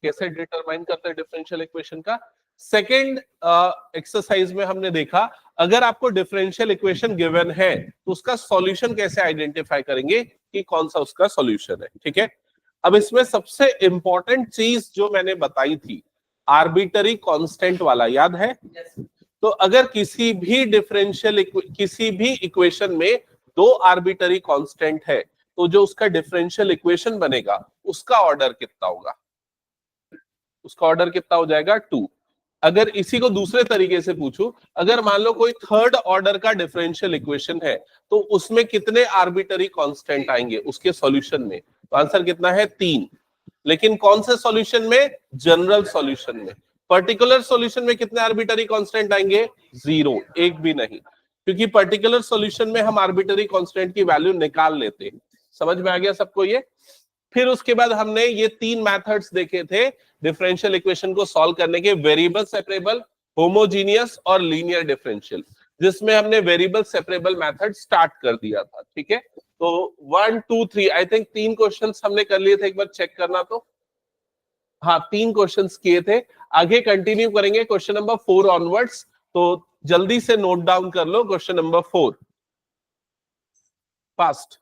कैसे डिटरमाइन करते हैं डिफरेंशियल इक्वेशन का। सेकेंड एक्सरसाइज में हमने देखा अगर आपको डिफरेंशियल इक्वेशन गिवन है तो उसका सॉल्यूशन कैसे आइडेंटिफाई करेंगे कि कौन सा उसका सॉल्यूशन है। ठीक है, अब इसमें सबसे इंपॉर्टेंट चीज जो मैंने बताई थी आर्बिटरी कांस्टेंट वाला, याद है? तो अगर किसी भी किसी भी इक्वेशन में दो आर्बिटरी कांस्टेंट है तो जो उसका डिफरेंशियल इक्वेशन बनेगा उसका ऑर्डर कितना होगा? उसका ऑर्डर कितना हो जाएगा? 2। अगर इसी को दूसरे तरीके से पूछूं, अगर मान लो कोई थर्ड ऑर्डर का डिफरेंशियल इक्वेशन है तो उसमें कितने आर्बिटरी कांस्टेंट आएंगे उसके सॉल्यूशन में? तो आंसर कितना है? 3। लेकिन कौन से सॉल्यूशन में? जनरल सॉल्यूशन में। पर्टिकुलर सॉल्यूशन में कितने आर्बिटरी कांस्टेंट आएंगे? 0, एक भी नहीं, क्योंकि पर्टिकुलर सॉल्यूशन में हम आर्बिटरी कांस्टेंट की वैल्यू निकाल लेते हैं। समझ में आ गया सबको ये? फिर उसके बाद हमने ये 3 मेथड्स देखे थे डिफरेंशियल इक्वेशन को सॉल्व करने के, वेरिएबल सेपरेबल, होमोजीनियस और लीनियर डिफरेंशियल, जिसमें हमने वेरिएबल सेपरेबल मेथड स्टार्ट कर दिया था। ठीक है, तो 1 2 3 आई थिंक 3 क्वेश्चंस हमने कर लिए थे, एक बार चेक करना। तो हाँ, 3 क्वेश्चंस किए थे। आगे कंटिन्यू करेंगे क्वेश्चन नंबर 4 ऑनवर्ड्स, तो जल्दी से नोट डाउन कर लो क्वेश्चन नंबर 4 फास्ट।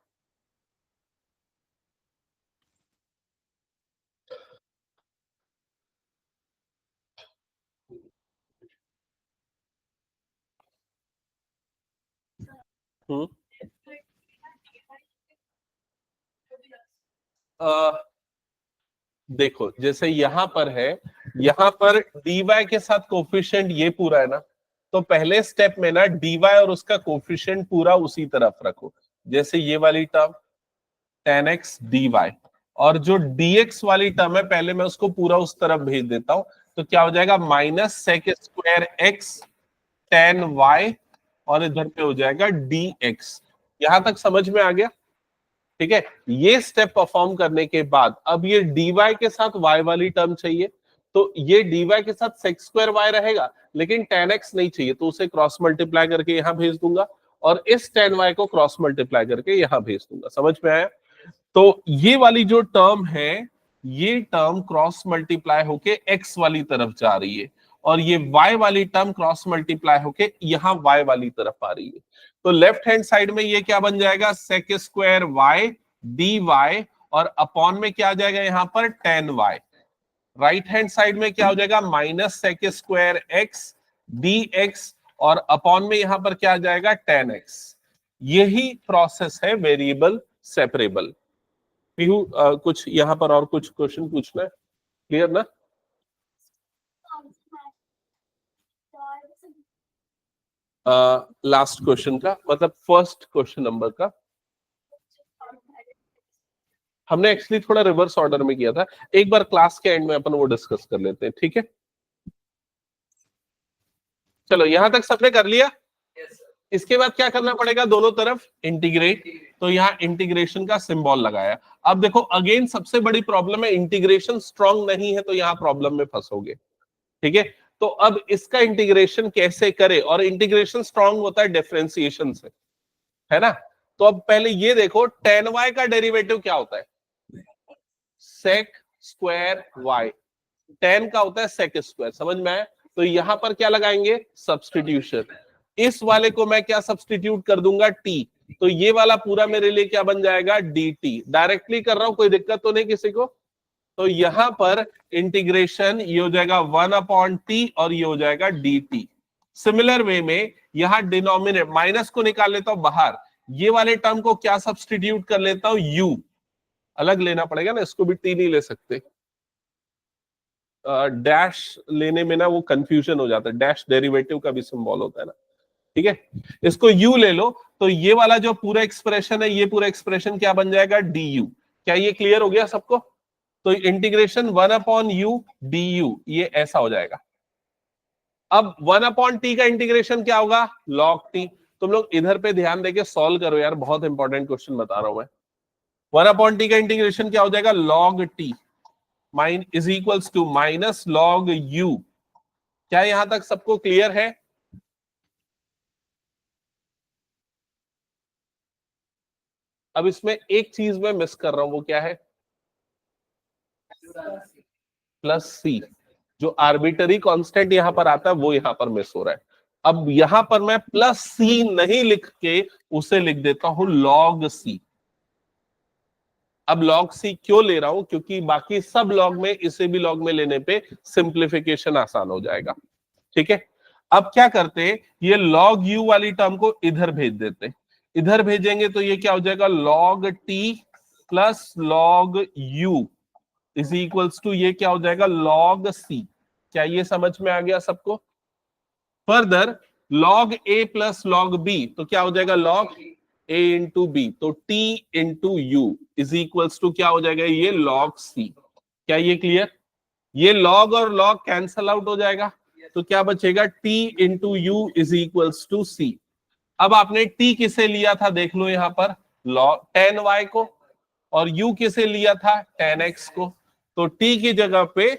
देखो जैसे यहां पर है, यहां पर dy के साथ कोफिशिएंट ये पूरा है ना, तो पहले स्टेप में ना dy और उसका कोफिशिएंट पूरा उसी तरफ रखो। जैसे ये वाली टर्म tan x dy, और जो dx वाली टर्म है पहले मैं उसको पूरा उस तरफ भेज देता हूं, तो क्या हो जाएगा? Minus sec square x tan y, और इधर पे हो जाएगा dx। यहां तक समझ में आ गया? ठीक है, ये स्टेप परफॉर्म करने के बाद अब ये dy के साथ y वाली टर्म चाहिए, तो ये dy के साथ सेक स्क्वायर y रहेगा, लेकिन tan x नहीं चाहिए, तो उसे क्रॉस मल्टीप्लाई करके यहां भेज दूंगा, और इस tan y को क्रॉस मल्टीप्लाई करके यहां भेज दूंगा। समझ में आया? तो ये वाली जो टर्म है, ये टर्म क्रॉस मल्टीप्लाई होके x वाली तरफ जा रही है, और ये y वाली टर्म क्रॉस मल्टीप्लाई होके यहां y वाली तरफ आ रही है। तो लेफ्ट हैंड साइड में ये क्या बन जाएगा? सेक स्क्वायर y dy, और अपॉन में क्या आ जाएगा यहां पर? tan y। Right hand side में क्या हो जाएगा? Minus sec square x dx, और अपॉन में यहां पर क्या आ जाएगा? tan x। यही प्रोसेस है वेरिएबल सेपरेबल। पीहू कुछ यहां पर और कुछ क्वेश्चन पूछना है? क्लियर ना? लास्ट क्वेश्चन का मतलब फर्स्ट क्वेश्चन नंबर का हमने एक्चुअली थोड़ा रिवर्स ऑर्डर में किया था, एक बार क्लास के एंड में अपन वो डिस्कस कर लेते हैं। ठीक है, चलो यहां तक सबने कर लिया। इसके बाद क्या करना पड़ेगा? दोनों तरफ इंटीग्रेट, तो यहाँ इंटीग्रेशन का सिंबल लगाया। अब देखो अगेन सबसे बड़ी प्रॉब्लम है इंटीग्रेशन स्ट्रांग नहीं है, तो यहाँ प्रॉब्लम में फंसोगे। ठीक है, तो अब इसका इंटीग्रेशन कैसे करें? और इंटीग्रेशन स्ट्रांग होता है डिफरेंशिएशन से, है ना? तो अब पहले ये देखो tan y का डेरिवेटिव क्या होता है? सेक स्क्वायर y। tan का होता है सेक स्क्वायर, समझ में आया? तो यहां पर क्या लगाएंगे? सब्सटीट्यूशन। इस वाले को मैं क्या सब्सटीट्यूट कर दूंगा? t। तो ये वाला पूरा मेरे लिए क्या बन जाएगा? dt। डायरेक्टली कर रहा हूं, कोई दिक्कत तो नहीं किसी को? तो यहां पर इंटीग्रेशन ये हो जाएगा 1/t, और ये हो जाएगा dt। सिमिलर वे में यहां डिनोमिनेटर माइनस को निकाल लेता हूं बाहर, ये वाले टर्म को क्या सब्सटीट्यूट कर लेता हूं? u। अलग लेना पड़ेगा ना, इसको भी t नहीं ले सकते, डैश लेने में ना वो कंफ्यूजन हो जाता है, डैश डेरिवेटिव का भी सिंबल होता है ना। ठीक है, इसको u ले लो, तो ये वाला जो पूरा एक्सप्रेशन है, ये पूरा एक्सप्रेशन क्या बन जाएगा? du। क्या ये क्लियर हो गया सबको? तो इंटीग्रेशन 1/u du, ये ऐसा हो जाएगा। अब 1/t का इंटीग्रेशन क्या होगा? log t। तुम लोग इधर पे ध्यान देके सॉल्व करो यार, बहुत इंपॉर्टेंट क्वेश्चन बता रहा हूं मैं। 1/t का इंटीग्रेशन क्या हो जाएगा? log t mine is equals to minus log u। क्या यहां तक सबको क्लियर है? अब इसमें एक चीज मैं मिस कर रहा हूं, वो क्या है? प्लस सी, जो आर्बिटरी कांस्टेंट यहां पर आता है वो यहां पर मिस हो रहा है। अब यहां पर मैं प्लस सी नहीं लिख के उसे लिख देता हूं लॉग सी। अब लॉग सी क्यों ले रहा हूं, क्योंकि बाकी सब लॉग में इसे भी लॉग में लेने पे सिंप्लीफिकेशन आसान हो जाएगा। ठीक है, अब क्या करते हैं, ये लॉग यू वाली टर्म को इधर भेज देते हैं। इधर भेजेंगे तो ये क्या हो जाएगा, log T plus log U is equals to ये क्या हो जाएगा, लॉग सी। क्या ये समझ में आ गया सबको? Further log A plus log B तो क्या हो जाएगा, लॉग ए इंटू बी, तो T into you is equals to क्या हो जाएगा, ये लॉग सी। क्या ये क्लियर? ये लॉग और लॉग कैंसल आउट हो जाएगा, तो क्या बचेगा, t into you is equals to c. अब आपने t किसे लिया था, देख लो यहां पर, लॉग tan y को, और u किसे लिया था, tan x को। तो t की जगह पे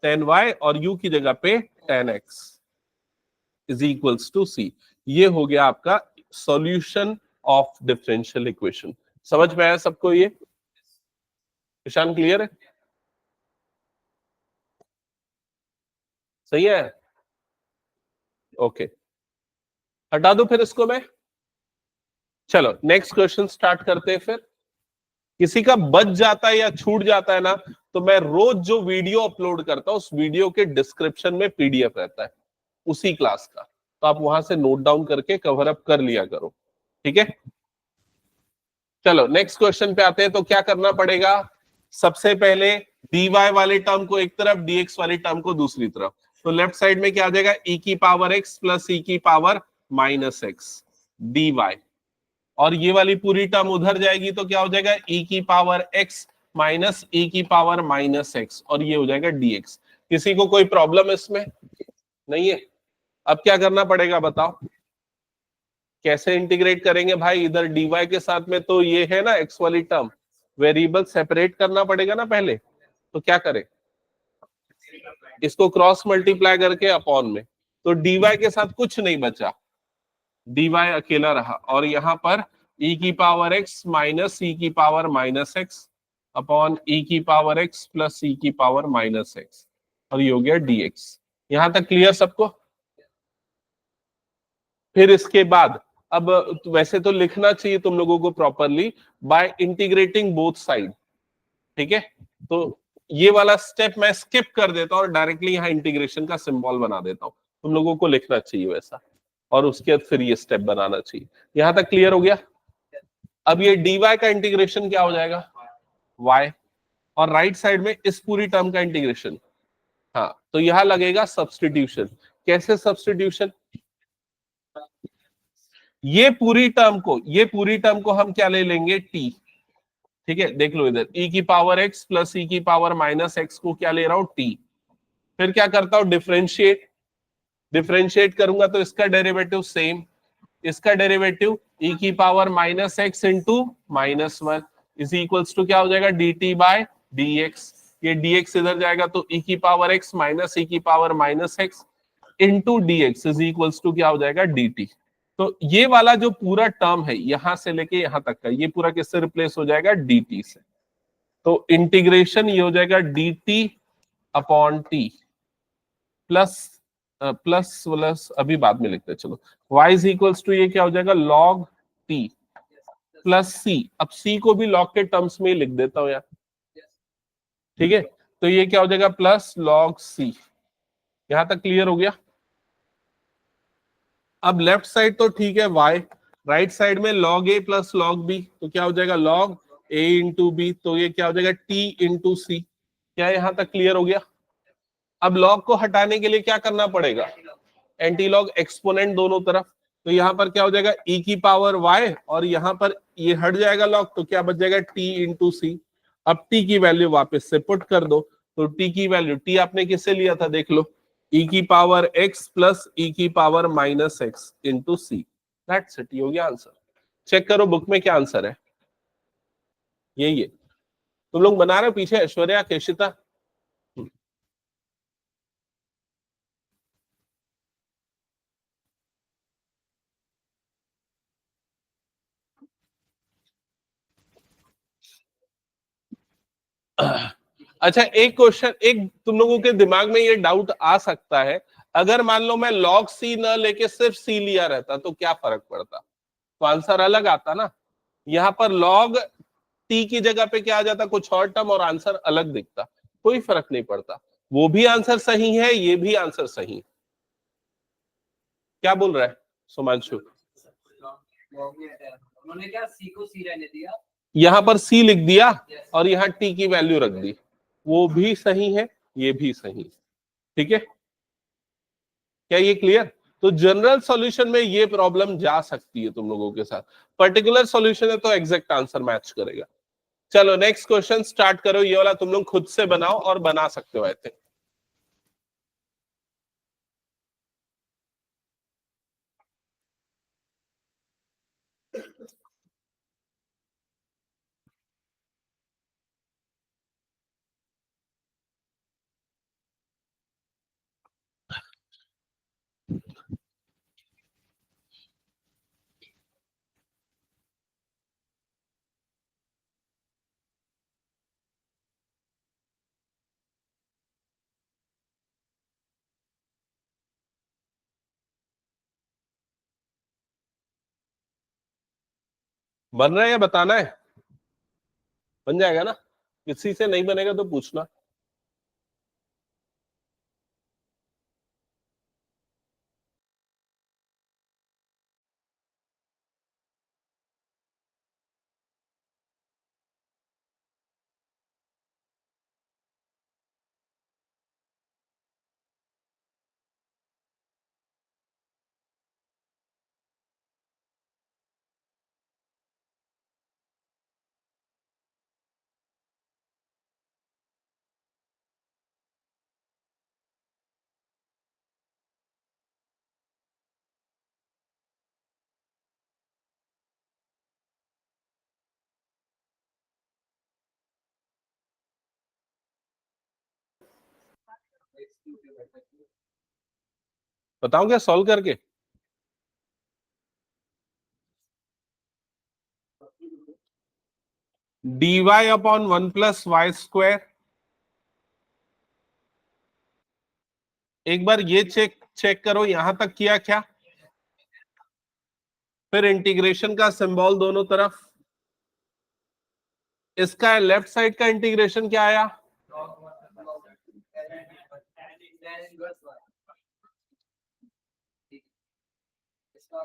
tan y और u की जगह पे tan x is equals to c. ये हो गया आपका सॉल्यूशन ऑफ डिफरेंशियल इक्वेशन। समझ में आया सबको ये? निशान क्लियर है? सही है? ओके, हटा दो फिर इसको मैं। चलो नेक्स्ट क्वेश्चन स्टार्ट करते हैं। फिर किसी का बच जाता है या छूट जाता है ना, तो मैं रोज जो वीडियो अपलोड करता हूं उस वीडियो के डिस्क्रिप्शन में पीडीएफ रहता है उसी क्लास का, तो आप वहां से नोट डाउन करके कवर अप कर लिया करो। ठीक है, चलो नेक्स्ट क्वेश्चन पे आते हैं। तो क्या करना पड़ेगा, सबसे पहले dy वाले टर्म को एक तरफ, dx वाली टर्म को दूसरी तरफ। तो लेफ्ट साइड में क्या आ जाएगा, e की पावर x प्लस e की पावर माइनस एक्स dy, और ये वाली पूरी टर्म उधर जाएगी तो क्या हो जाएगा, e की पावर x माइनस e की पावर माइनस एक्स, और ये हो जाएगा dx। किसी को कोई प्रॉब्लम इसमें नहीं है? अब क्या करना पड़ेगा बताओ, कैसे इंटीग्रेट करेंगे भाई? इधर dy के साथ में तो ये है ना x वाली टर्म, वेरिएबल सेपरेट करना पड़ेगा ना पहले। तो क्या करें, इसको क्रॉस मल्टीप्लाई करके अपॉन में, तो dy के साथ कुछ नहीं बचा, dy अकेला रहा, और यहां पर e की पावर x माइनस e की power minus x upon e की पावर x प्लस e की पावर माइनस एक्स, और ये हो गया dx। यहां तक क्लियर सबको? फिर इसके बाद अब वैसे तो लिखना चाहिए तुम लोगों को properly, by integrating both side. ठीक है, तो ये वाला स्टेप मैं स्किप कर देता हूँ और डायरेक्टली यहाँ इंटीग्रेशन का सिंबल बना देता हूँ। तुम लोगों को लिखना चाहिए वैसा, और उसके बाद फिर ये स्टेप बनाना चाहिए। यहां तक क्लियर हो गया? अब ये dy का इंटीग्रेशन क्या हो जाएगा, y, और राइट साइड में इस पूरी टर्म का इंटीग्रेशन। हाँ, तो यहां लगेगा सब्सटीट्यूशन। कैसे सब्सटीट्यूशन, ये पूरी टर्म को हम क्या ले लेंगे, t। ठीक है, देख लो इधर e की पावर x प्लस e की पावर माइनस एक्स को क्या ले रहा हूं, t। फिर क्या करता हूं, डिफरेंशिएट। डिफरेंशिएट करूंगा तो इसका डेरिवेटिव सेम, इसका डेरिवेटिव e की power minus x into minus one is equals to क्या हो जाएगा, dt बाय dx। ये dx इधर जाएगा तो e की पावर x माइनस e की power minus x into dx is equals to क्या हो जाएगा, dt। तो ये वाला जो पूरा टर्म है यहां से लेके यहां तक का, ये पूरा किससे रिप्लेस हो जाएगा, dt से। तो इंटीग्रेशन ये हो जाएगा dt upon T plus plus plus अभी बाद में लिखते हैं, चलो y इज इक्वल्स टू ये क्या हो जाएगा, log t प्लस c। अब c को भी log के टर्म्स में ही लिख देता हूं यार। ठीक है, तो ये क्या हो जाएगा, प्लस log c। यहां तक क्लियर हो गया? अब लेफ्ट साइड तो ठीक है y, राइट साइड में log a plus log b, तो क्या हो जाएगा, log a इंटू बी, तो ये क्या हो जाएगा, t इंटू सी। क्या यहां तक क्लियर हो गया? अब log को हटाने के लिए क्या करना पड़ेगा, एंटी लॉग एक्सपोनेंट दोनों तरफ। तो यहां पर क्या हो जाएगा, e की पावर y, और यहां पर ये हट जाएगा लॉग, तो क्या बच जाएगा, t इंटू सी। अब t की वैल्यू वापस से पुट कर दो, तो t की वैल्यू, t आपने किससे लिया था देख लो, e की पावर x प्लस e की power minus x into C. That's it, ये हो गया आंसर। चेक करो बुक में क्या आंसर है, यही है। तुम लोग बना रहे हो पीछे ऐश्वर्या केशिता? अच्छा एक क्वेश्चन, एक तुम लोगों के दिमाग में ये डाउट आ सकता है, अगर मान लो मैं log c न लेके सिर्फ c लिया रहता तो क्या फर्क पड़ता? तो आंसर अलग आता ना। यहाँ पर log t की जगह पे क्या आ जाता, कुछ और टर्म, और आंसर अलग दिखता। कोई फर्क नहीं पड़ता, वो भी आंसर सही है, ये भी आंसर सही है। क्या बोल रहा है सुमांशु? उन्होंने क्या सी को सी रहने दिया, यहाँ पर c लिख दिया और यहाँ t की वैल्यू रख दी, वो भी सही है, ये भी सही। ठीक है, क्या ये क्लियर? तो जनरल सॉल्यूशन में ये प्रॉब्लम जा सकती है तुम लोगों के साथ, पर्टिकुलर सॉल्यूशन है तो एग्जैक्ट आंसर मैच करेगा। चलो नेक्स्ट क्वेश्चन स्टार्ट करो, ये वाला तुम लोग खुद से बनाओ और बना सकते हो आई थिंक। बन रहा है या बताना है? बन जाएगा ना? किसी से नहीं बनेगा तो पूछना। बताऊं क्या सॉल्व करके? dy upon 1 + y²। एक बार ये चेक चेक करो, यहां तक किया क्या? फिर इंटीग्रेशन का सिंबल दोनों तरफ। इसका लेफ्ट साइड का इंटीग्रेशन क्या आया?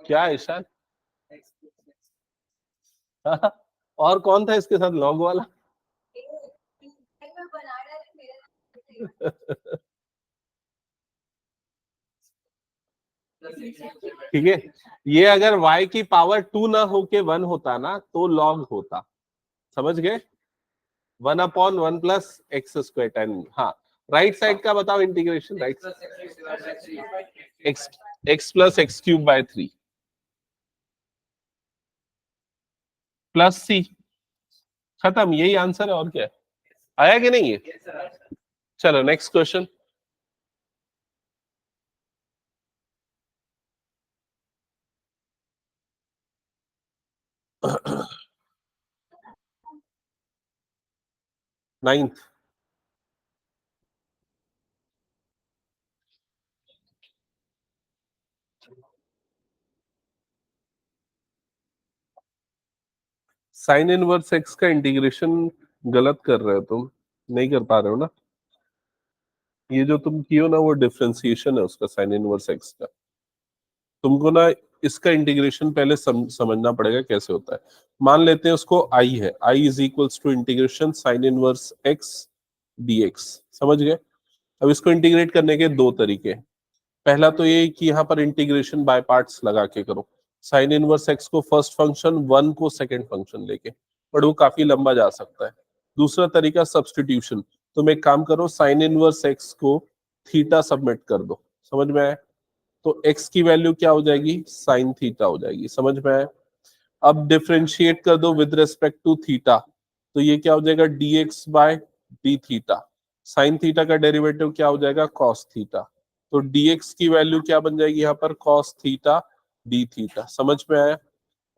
क्या ईशान? और कौन था इसके साथ लॉग वाला? ठीक है, ये अगर y की पावर 2 ना होके 1 होता ना तो log होता, समझ गए? 1/1 + x²। हाँ, राइट साइड का बताओ integration. Right, x + x³/3 plus c। खत्म, यही आंसर है, और क्या है? आया कि नहीं है? चलो next question. Ninth. Sine inverse x का इंटीग्रेशन गलत कर रहे हो तुम, नहीं कर पा रहे हो ना? ये जो तुम कियो ना वो डिफरेंशिएशन है उसका, साइन इनवर्स x का। तुमको ना इसका इंटीग्रेशन पहले समझना पड़ेगा कैसे होता है। मान लेते हैं उसको i है, i = integration sine inverse x dx। समझ गए? अब इसको इंटीग्रेट करने के दो तरीके हैं। पहला तो ये कि यहाँ पर इंटीग्रेशन बाय पार्ट्स लगा के करो, साइन इनवर्स x को फर्स्ट फंक्शन, 1 को सेकंड फंक्शन लेके, बट वो काफी लंबा जा सकता है। दूसरा तरीका सब्स्टिट्यूशन। तुम एक काम करो, साइन इनवर्स x को थीटा सबमिट कर दो। समझ में आया? तो x की वैल्यू क्या हो जाएगी? साइन थीटा हो जाएगी। समझ में आया? अब डिफरेंशिएट कर दो विद रिस्पेक्ट टू थीटा, तो ये क्या हो जाएगा? dx/d theta. साइन थीटा का डेरिवेटिव क्या हो जाएगा? cos theta. तो dx की वैल्यू क्या बन जाएगी यहाँ पर? cos theta d theta. समझ में आया?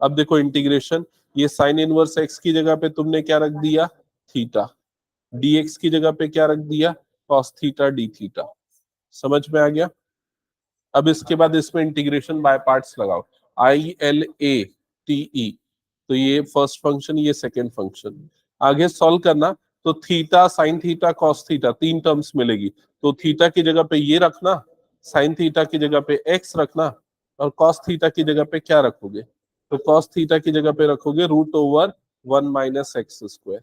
अब देखो इंटीग्रेशन, ये साइन इनवर्स x की जगह पे तुमने क्या रख दिया? थीटा। dx की जगह पे क्या रख दिया, cos थीटा डी थीटा। समझ में आ गया? अब इसके बाद इसमें इंटीग्रेशन बाय पार्ट्स लगाओ, I L A T E, तो ये फर्स्ट फंक्शन, ये सेकेंड फंक्शन। आगे सॉल्व करना, तो theta sine theta cos theta तीन टर्म्स मिलेगी, तो थीटा की जगह पे ये रखना, साइन थीटा की जगह पे एक्स रखना, और कॉस थीटा की जगह पे क्या रखोगे, तो कॉस थीटा की जगह पे रखोगे रूट ओवर 1 - x²।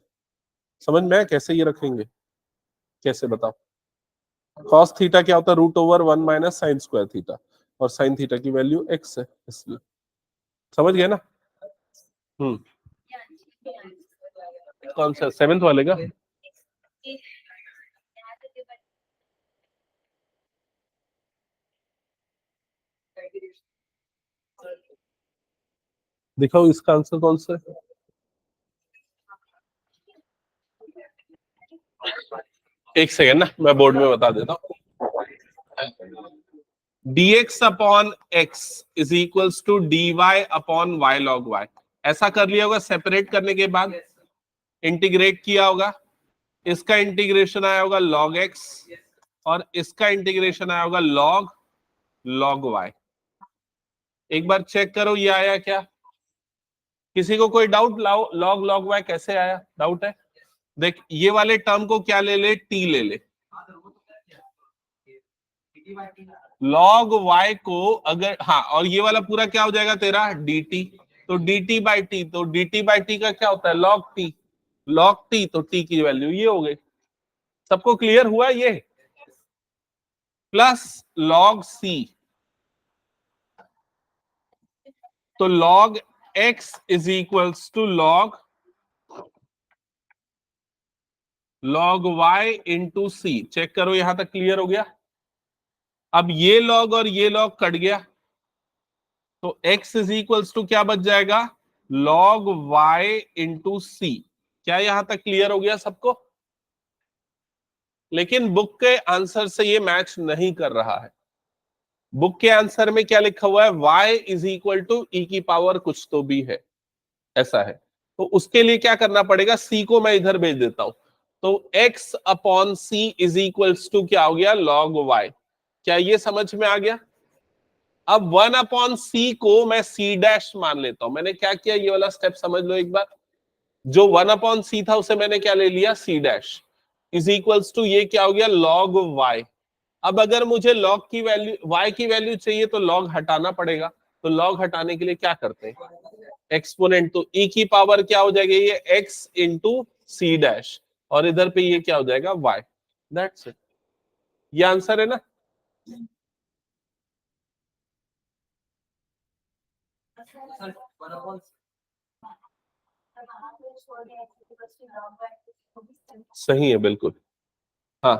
समझ में आया कैसे ये रखेंगे, कैसे बताओ? कॉस थीटा क्या होता है, रूट ओवर 1 - sin² थीटा, और साइन थीटा की वैल्यू एक्स है, इसलिए। समझ गए ना? हम्म। कौन सा, सेवेंथ वाले का? दिखाओ इसका आंसर कौन सा है। एक सेकेंड ना, मैं बोर्ड में बता देता हूँ। dx upon x is equals to dy upon y log y। ऐसा कर लिया होगा, सेपरेट करने के बाद इंटीग्रेट किया होगा, इसका इंटीग्रेशन आया होगा log x, और इसका इंटीग्रेशन आया होगा log y। एक बार चेक करो ये आया क्या, किसी को कोई डाउट? log y कैसे आया, डाउट है? देख, ये वाले टर्म को क्या ले ले, t ले ले। log y को अगर, हाँ, और ये वाला पूरा क्या हो जाएगा तेरा, dt। तो dt/t, तो dt/t का क्या होता है, log t तो t की वैल्यू ये हो गई। सबको क्लियर हुआ ये? प्लस log c, तो log x is equals to log y into C. Check करो, यहां तक क्लियर हो गया? अब ये log और ये log कट गया, तो x इज इक्वल्स टू क्या बच जाएगा, log y इंटू सी। क्या यहां तक क्लियर हो गया सबको? लेकिन बुक के आंसर से ये मैच नहीं कर रहा है। बुक के आंसर में क्या लिखा हुआ है, y इज इक्वल टू ई की पावर कुछ तो भी है, ऐसा है। तो उसके लिए क्या करना पड़ेगा, c को मैं इधर भेज देता हूं, तो x upon C is equals to क्या हो गया, log y। क्या ये समझ में आ गया? अब 1/c को मैं c' मान लेता हूं। मैंने क्या किया, ये वाला स्टेप समझ लो एक बार। जो 1/c था उसे मैंने क्या ले लिया, c' इज इक्वल्स टू ये क्या हो गया, log y। अब अगर मुझे log की वैल्यू, y की वैल्यू चाहिए तो log हटाना पड़ेगा, तो log हटाने के लिए क्या करते हैं, एक्सपोनेंट। तो e की पावर क्या हो जाएगी, ये x इंटू c', और इधर पे ये क्या हो जाएगा, y। दैट्स इट, ये आंसर है ना? सही है, बिल्कुल। हाँ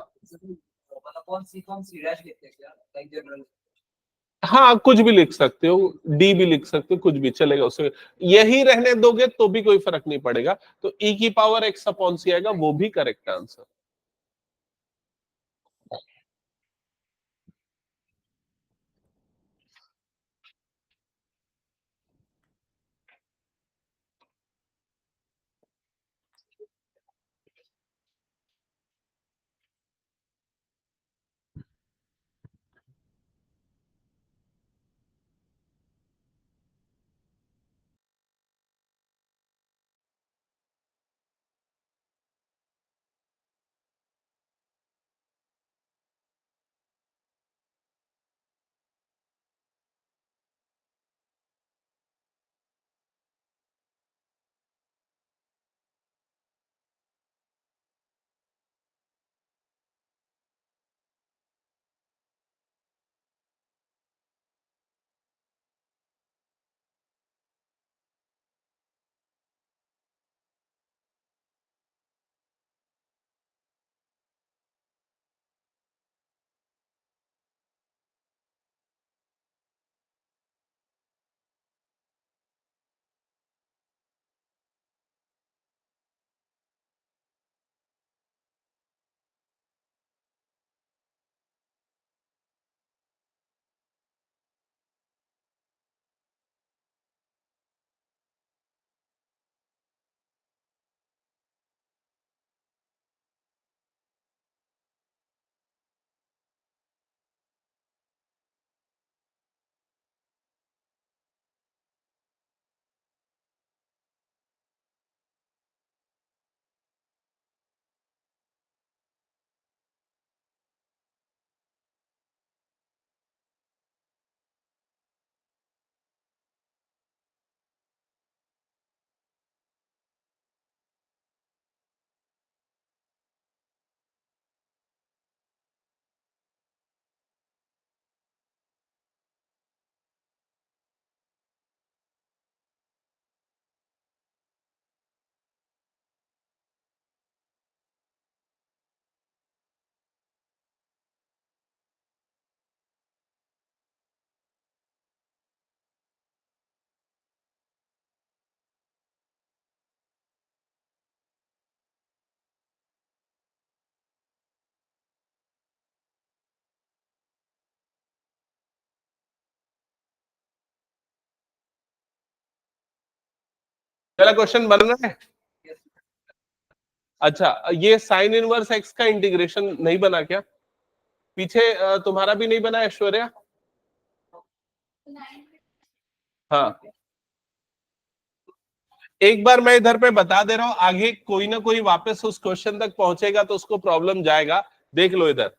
हाँ, कुछ भी लिख सकते हो, डी भी लिख सकते हो, कुछ भी चलेगा उससे। यही रहने दोगे तो भी कोई फर्क नहीं पड़ेगा, तो ई की पावर एक्स अपॉन सी आएगा, वो भी करेक्ट आंसर। पहला क्वेश्चन बन रहा है। अच्छा, ये साइन इनवर्स एक्स का इंटीग्रेशन नहीं बना क्या? पीछे तुम्हारा भी नहीं बना ऐश्वर्या? हाँ, एक बार मैं इधर पे बता दे रहा हूं, आगे कोई ना कोई वापस उस क्वेश्चन तक पहुंचेगा तो उसको प्रॉब्लम जाएगा। देख लो इधर,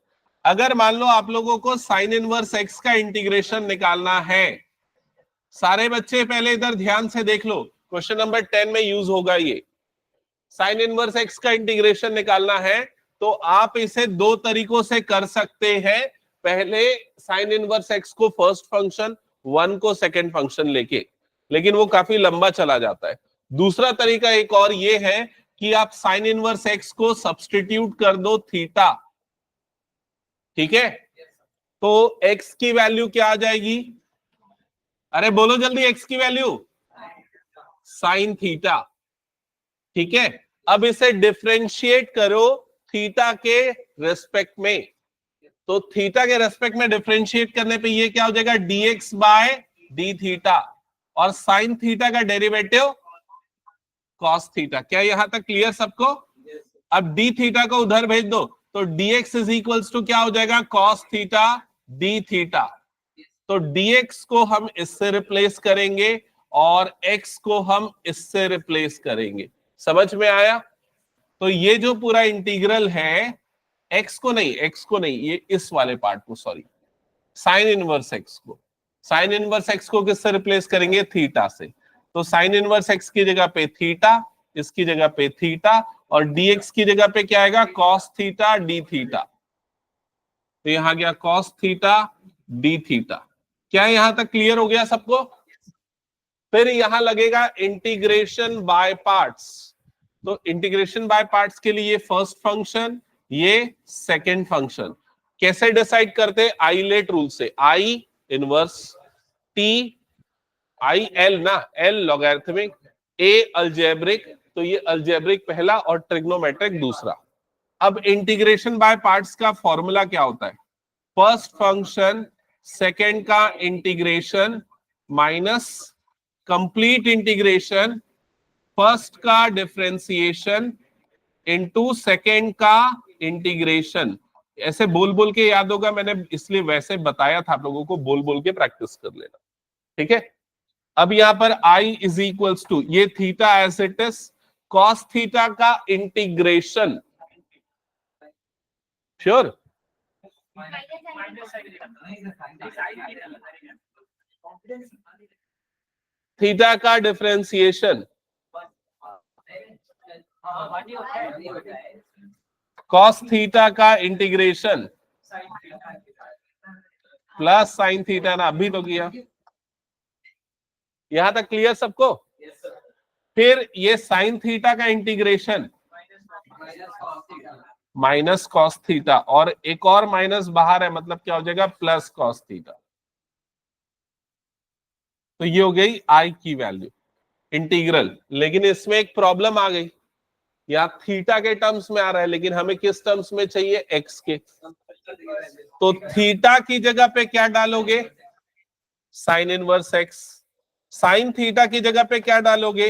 अगर मान लो आप लोगों को साइन इनवर्स एक्स का इंटीग्रेशन निकालना है, सारे बच्चे पहले इधर ध्यान से देख लो, क्वेश्चन नंबर 10 में यूज होगा ये। साइन इनवर्स एक्स का इंटीग्रेशन निकालना है तो आप इसे दो तरीकों से कर सकते हैं। पहले साइन इनवर्स एक्स को फर्स्ट फंक्शन, 1 को सेकंड फंक्शन लेके, लेकिन वो काफी लंबा चला जाता है। दूसरा तरीका एक और ये है कि आप साइन इनवर्स एक्स को सब्सटीट्यूट कर दो थीटा। ठीक है, तो एक्स की वैल्यू क्या आ जाएगी? अरे बोलो जल्दी, एक्स की वैल्यू साइन थीटा। ठीक है, अब इसे डिफरेंशिएट करो थीटा के रेस्पेक्ट में, तो थीटा के रेस्पेक्ट में डिफरेंशिएट करने पे ये क्या हो जाएगा? dx बाय डी थीटा, और साइन थीटा का डेरिवेटिव कॉस थीटा। क्या यहां तक क्लियर सबको? अब डी थीटा को उधर भेज दो तो dx इज इक्वल्स टू क्या हो जाएगा? Cos theta D theta. तो dx को हम इससे रिप्लेस करेंगे और x को हम इससे रिप्लेस करेंगे। समझ में आया? तो ये जो पूरा इंटीग्रल है, x को नहीं, ये इस वाले पार्ट को, सॉरी, साइन इनवर्स x को, साइन इनवर्स x को किससे रिप्लेस करेंगे? थीटा से। तो साइन इनवर्स x की जगह पे थीटा, इसकी जगह पे थीटा, और dx की जगह पे क्या आएगा? Cos theta D theta. तो यहां गया कॉस थीटा डी थीटा। क्या यहां तक क्लियर हो गया सबको? फिर यहां लगेगा इंटीग्रेशन बाय पार्ट्स। तो इंटीग्रेशन बाय पार्ट्स के लिए ये फर्स्ट फंक्शन, ये सेकंड फंक्शन। कैसे डिसाइड करते? आइलेट रूल से, आई इनवर्स, टी आई एल ना, एल लॉगरिथमिक, ए अलजेब्रिक, तो ये अलजेब्रिक पहला और ट्रिग्नोमेट्रिक दूसरा। अब इंटीग्रेशन बाय पार्ट्स का फॉर्मूला क्या होता है? फर्स्ट फंक्शन सेकंड का integration minus complete integration first का डिफरेंशिएशन इनटू सेकंड का इंटीग्रेशन। ऐसे बोल बोल के याद होगा, मैंने इसलिए वैसे बताया था आप लोगों को, बोल बोल के प्रैक्टिस कर लेना। ठीक है, अब यहां पर i इज इक्वल्स टू ये theta as it is, cos theta का इंटीग्रेशन, श्योर, थीटा का डिफरेंशिएशन, कॉस थीटा का इंटीग्रेशन प्लस साइन थीटा ना, अभी तो किया। यहां तक क्लियर सबको? फिर ये साइन थीटा का इंटीग्रेशन माइनस कॉस थीटा, और एक और माइनस बाहर है, मतलब क्या हो जाएगा? Plus cos theta. तो ये हो गई आई की वैल्यू इंटीग्रल। लेकिन इसमें एक प्रॉब्लम आ गई, या थीटा के टर्म्स में आ रहा है, लेकिन हमें किस टर्म्स में चाहिए? एक्स के। तो थीटा की जगह पे क्या डालोगे? Sign inverse x. Sine theta की जगह पे क्या डालोगे?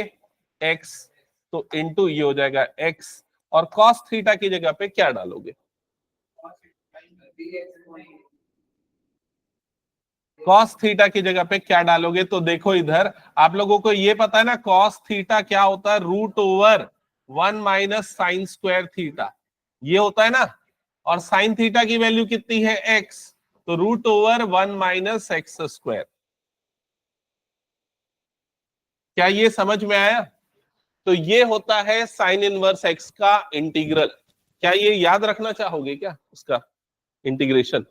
एक्स। तो इनटू ये हो जाएगा एक्स, और कॉस थीटा की जगह पे क्या डालोगे? कॉस थीटा की जगह पे क्या डालोगे? तो देखो इधर आप लोगों को ये पता है ना, कॉस थीटा क्या होता है? Root over 1 minus sine square theta, ये होता है ना। और साइन थीटा की वैल्यू कितनी है? एक्स, तो root over 1 minus x square. क्या ये समझ में आया? तो ये होता है साइन इनवर्स एक्स का इंटीग्रल। क्या ये याद रखना चाहोगे क्या उसका इंटीग्रेशन?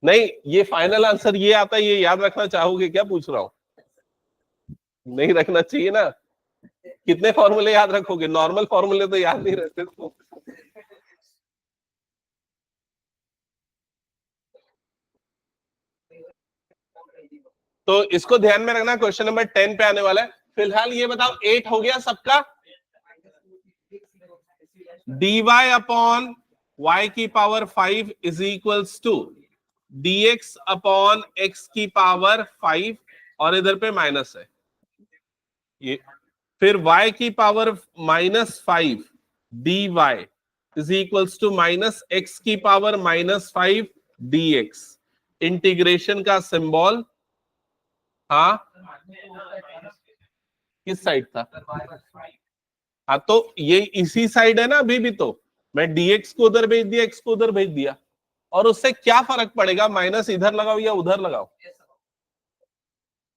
नहीं, ये फाइनल आंसर ये आता है, ये याद रखना चाहोगे क्या, पूछ रहा हूं? नहीं रखना चाहिए ना। कितने फॉर्मूले याद रखोगे? नॉर्मल फॉर्मूले तो याद नहीं रहते। तो इसको ध्यान में रखना, क्वेश्चन नंबर 10 पे आने वाला है। फिलहाल ये बताओ, 8 हो गया सबका? dy अपॉन y की power 5 is equals to dx upon x की पावर 5, और इधर पे माइनस है, ये फिर y की power -5 dy is equals to -x की पावर -5 dx। इंटीग्रेशन का सिंबल, हाँ किस साइड था? हाँ तो ये इसी साइड है ना, अभी भी तो मैं dx को उधर भेज दिया, x को उधर भेज दिया, और उससे क्या फर्क पड़ेगा, माइनस इधर लगाओ या उधर लगाओ,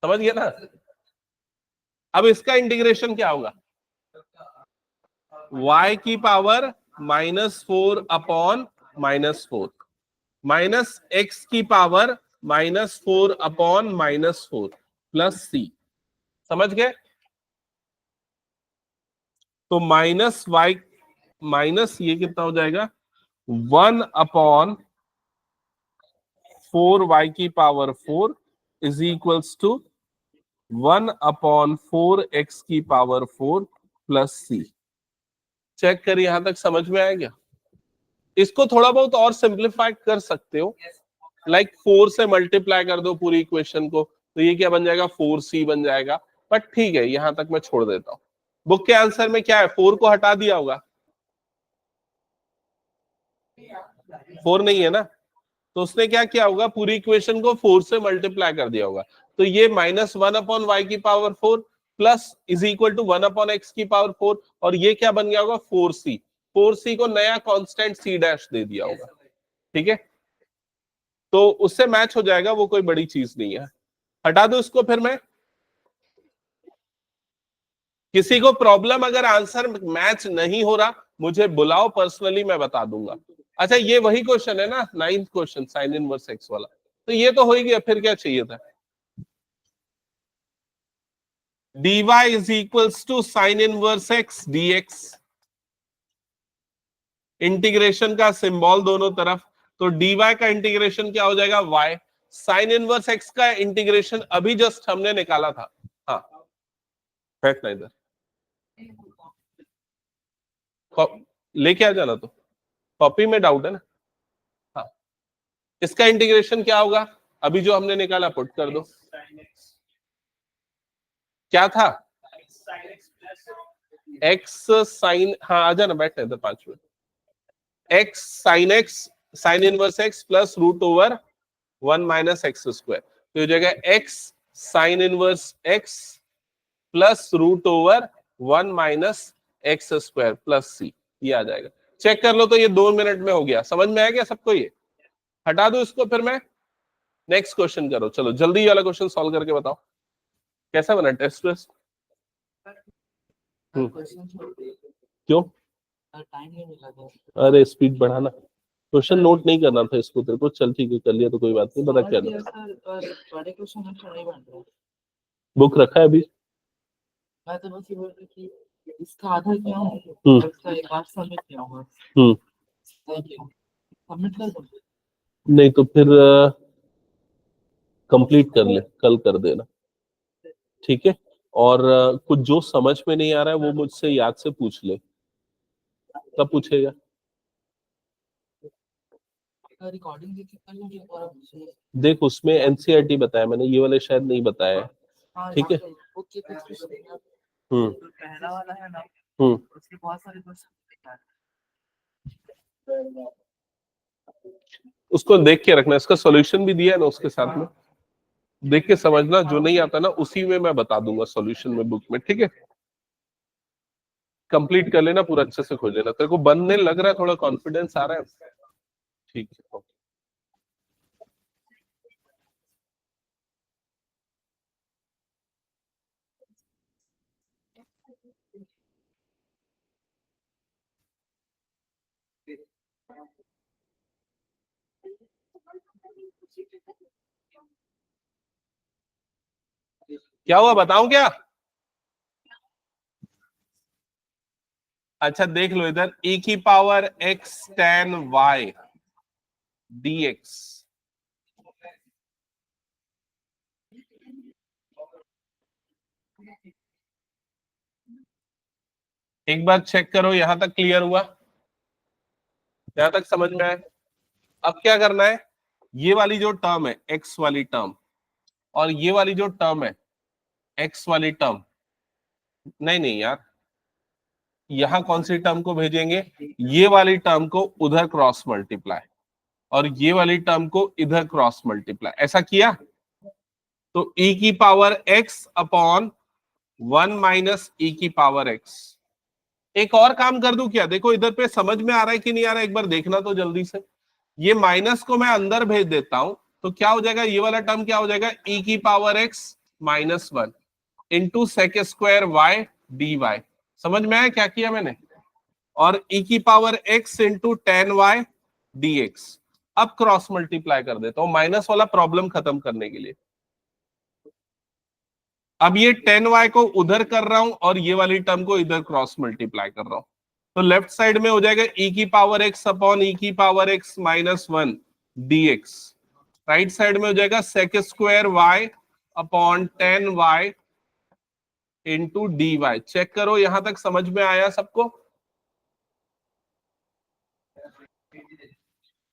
समझ गया ना? अब इसका इंटीग्रेशन क्या होगा, y की पावर -4 अपॉन -4 माइनस x की पावर -4 अपॉन -4 प्लस c। समझ गए? तो माइनस y माइनस ये कितना हो जाएगा, 1 अपॉन 4y की power 4 is equals to 1 upon 4x की पावर 4 प्लस c। चेक करिए यहां तक समझ में आया क्या? इसको थोड़ा बहुत और सिंप्लीफाई कर सकते हो, लाइक 4 से मल्टीप्लाई कर दो पूरी इक्वेशन को, तो ये क्या बन जाएगा, 4c बन जाएगा। बट ठीक है, यहां तक मैं छोड़ देता हूं। बुक के आंसर में क्या है, 4 को हटा दिया होगा, 4 नहीं है ना, तो उसने क्या किया होगा, पूरी इक्वेशन को 4 से मल्टीप्लाई कर दिया होगा। तो ये -1 अपॉन वाई की power 4 plus is equal to 1 upon x की पावर 4, और ये क्या बन गया होगा, 4c। 4c को नया कांस्टेंट c डैश दे दिया होगा, ठीक है? तो उससे मैच हो जाएगा, वो कोई बड़ी चीज नहीं है। हटा दो इसको फिर मैं। किसी को प्रॉब्लम अगर आंसर मैच नहीं हो रहा, मुझे बुलाओ पर्सनली, मैं बता दूंगा। अच्छा ये वही क्वेश्चन है ना, 9th question sign inverse x वाला, तो ये तो हो ही गया, फिर क्या चाहिए था। dy is equals to sine inverse x dx। Integration का सिंबल दोनों तरफ, तो dy का इंटीग्रेशन क्या हो जाएगा, y। साइन इनवर्स एक्स का इंटीग्रेशन अभी जस्ट हमने निकाला था। हाँ फेंकना इधर, लेके आ जाना, तो कॉपी में डाउट है ना। हाँ इसका इंटीग्रेशन क्या होगा, अभी जो हमने निकाला पुट कर दो। क्या था, एक्स साइन, हाँ आ जाना, बैठने इधर 5 minute. X sine x, sine inverse x plus root over 1 minus x square, तो ये जगह x sine inverse x plus root over 1 minus x square plus c, ये आ जाएगा। चेक कर लो, तो ये 2 मिनट में हो गया। समझ में आ गया सबको? ये हटा दो इसको, फिर मैं नेक्स्ट क्वेश्चन करो। चलो जल्दी वाला क्वेश्चन सॉल्व करके बताओ, कैसा बना टेस्ट वेस्ट? क्यों? अरे स्पीड बढ़ाना, क्वेश्चन नोट नहीं करना था इसको तेरे को। चल ठीक है, कर लिया तो कोई बात नहीं, बता क्या बुक रखा है अभी। मैं तो बस ये बोल रही थी इसका आधा क्या है, इसका एक बार सबमिट किया होगा। थैंक यू, सबमिट कर दो। नहीं तो फिर कंप्लीट कर ले, कल कर देना, ठीक है? और कुछ जो समझ में नहीं आ रहा है वो मुझसे याद से पूछ ले। कब पूछेगा? रिकॉर्डिंग देखी कर लूंगी और देख उसमें एनसीईआरटी बताया मैंने, ये वाले शायद नहीं बताया है, ठीक है? ओके कुछ पहला वाला है ना, उसके बहुत सारे क्वेश्चन उसको देख के रखना, इसका सॉल्यूशन भी दिया है ना उसके साथ में, देख के समझना। जो नहीं आता ना उसी में मैं बता दूंगा सॉल्यूशन में, बुक में, ठीक है? कंप्लीट कर लेना, पूरा अच्छे से खोज लेना। तेरे को बनने लग रहा है, थोड़ा कॉन्फिडेंस आ रहा है, ठीक है? क्या हुआ बताऊं क्या? अच्छा देख लो इधर, e की power x tan y dx। एक बार चेक करो, यहां तक क्लियर हुआ? यहां तक समझ में आया? अब क्या करना है, ये वाली जो टर्म है x वाली टर्म, और ये वाली जो टर्म है x वाली टर्म, नहीं नहीं यार, यहां कौन सी टर्म को भेजेंगे, ये वाली टर्म को उधर क्रॉस मल्टीप्लाई और ये वाली टर्म को इधर क्रॉस मल्टीप्लाई, ऐसा किया तो e की power x upon 1 minus e की पावर x। एक और काम कर दूं क्या, देखो इधर पे समझ में आ रहा है कि नहीं आ रहा है, एक बार देखना तो जल्दी से। ये माइनस को मैं अंदर भेज देता हूं तो क्या हो जाएगा, ये वाला टर्म क्या हो जाएगा, e की power x minus 1 into sec square y dy। समझ में आया क्या किया मैंने, और e की power x into tan y dx। अब क्रॉस मल्टीप्लाई कर देता हूं माइनस वाला प्रॉब्लम खत्म करने के लिए। अब ये 10y को उधर कर रहा हूं और ये वाली टर्म को इधर क्रॉस मल्टीप्लाई कर रहा हूं, तो लेफ्ट साइड में हो जाएगा e की पावर x अपॉन e की power x minus 1 dx। Right side में हो जाएगा sec square y upon 10y into dy। Check करो यहां तक समझ में आया सबको।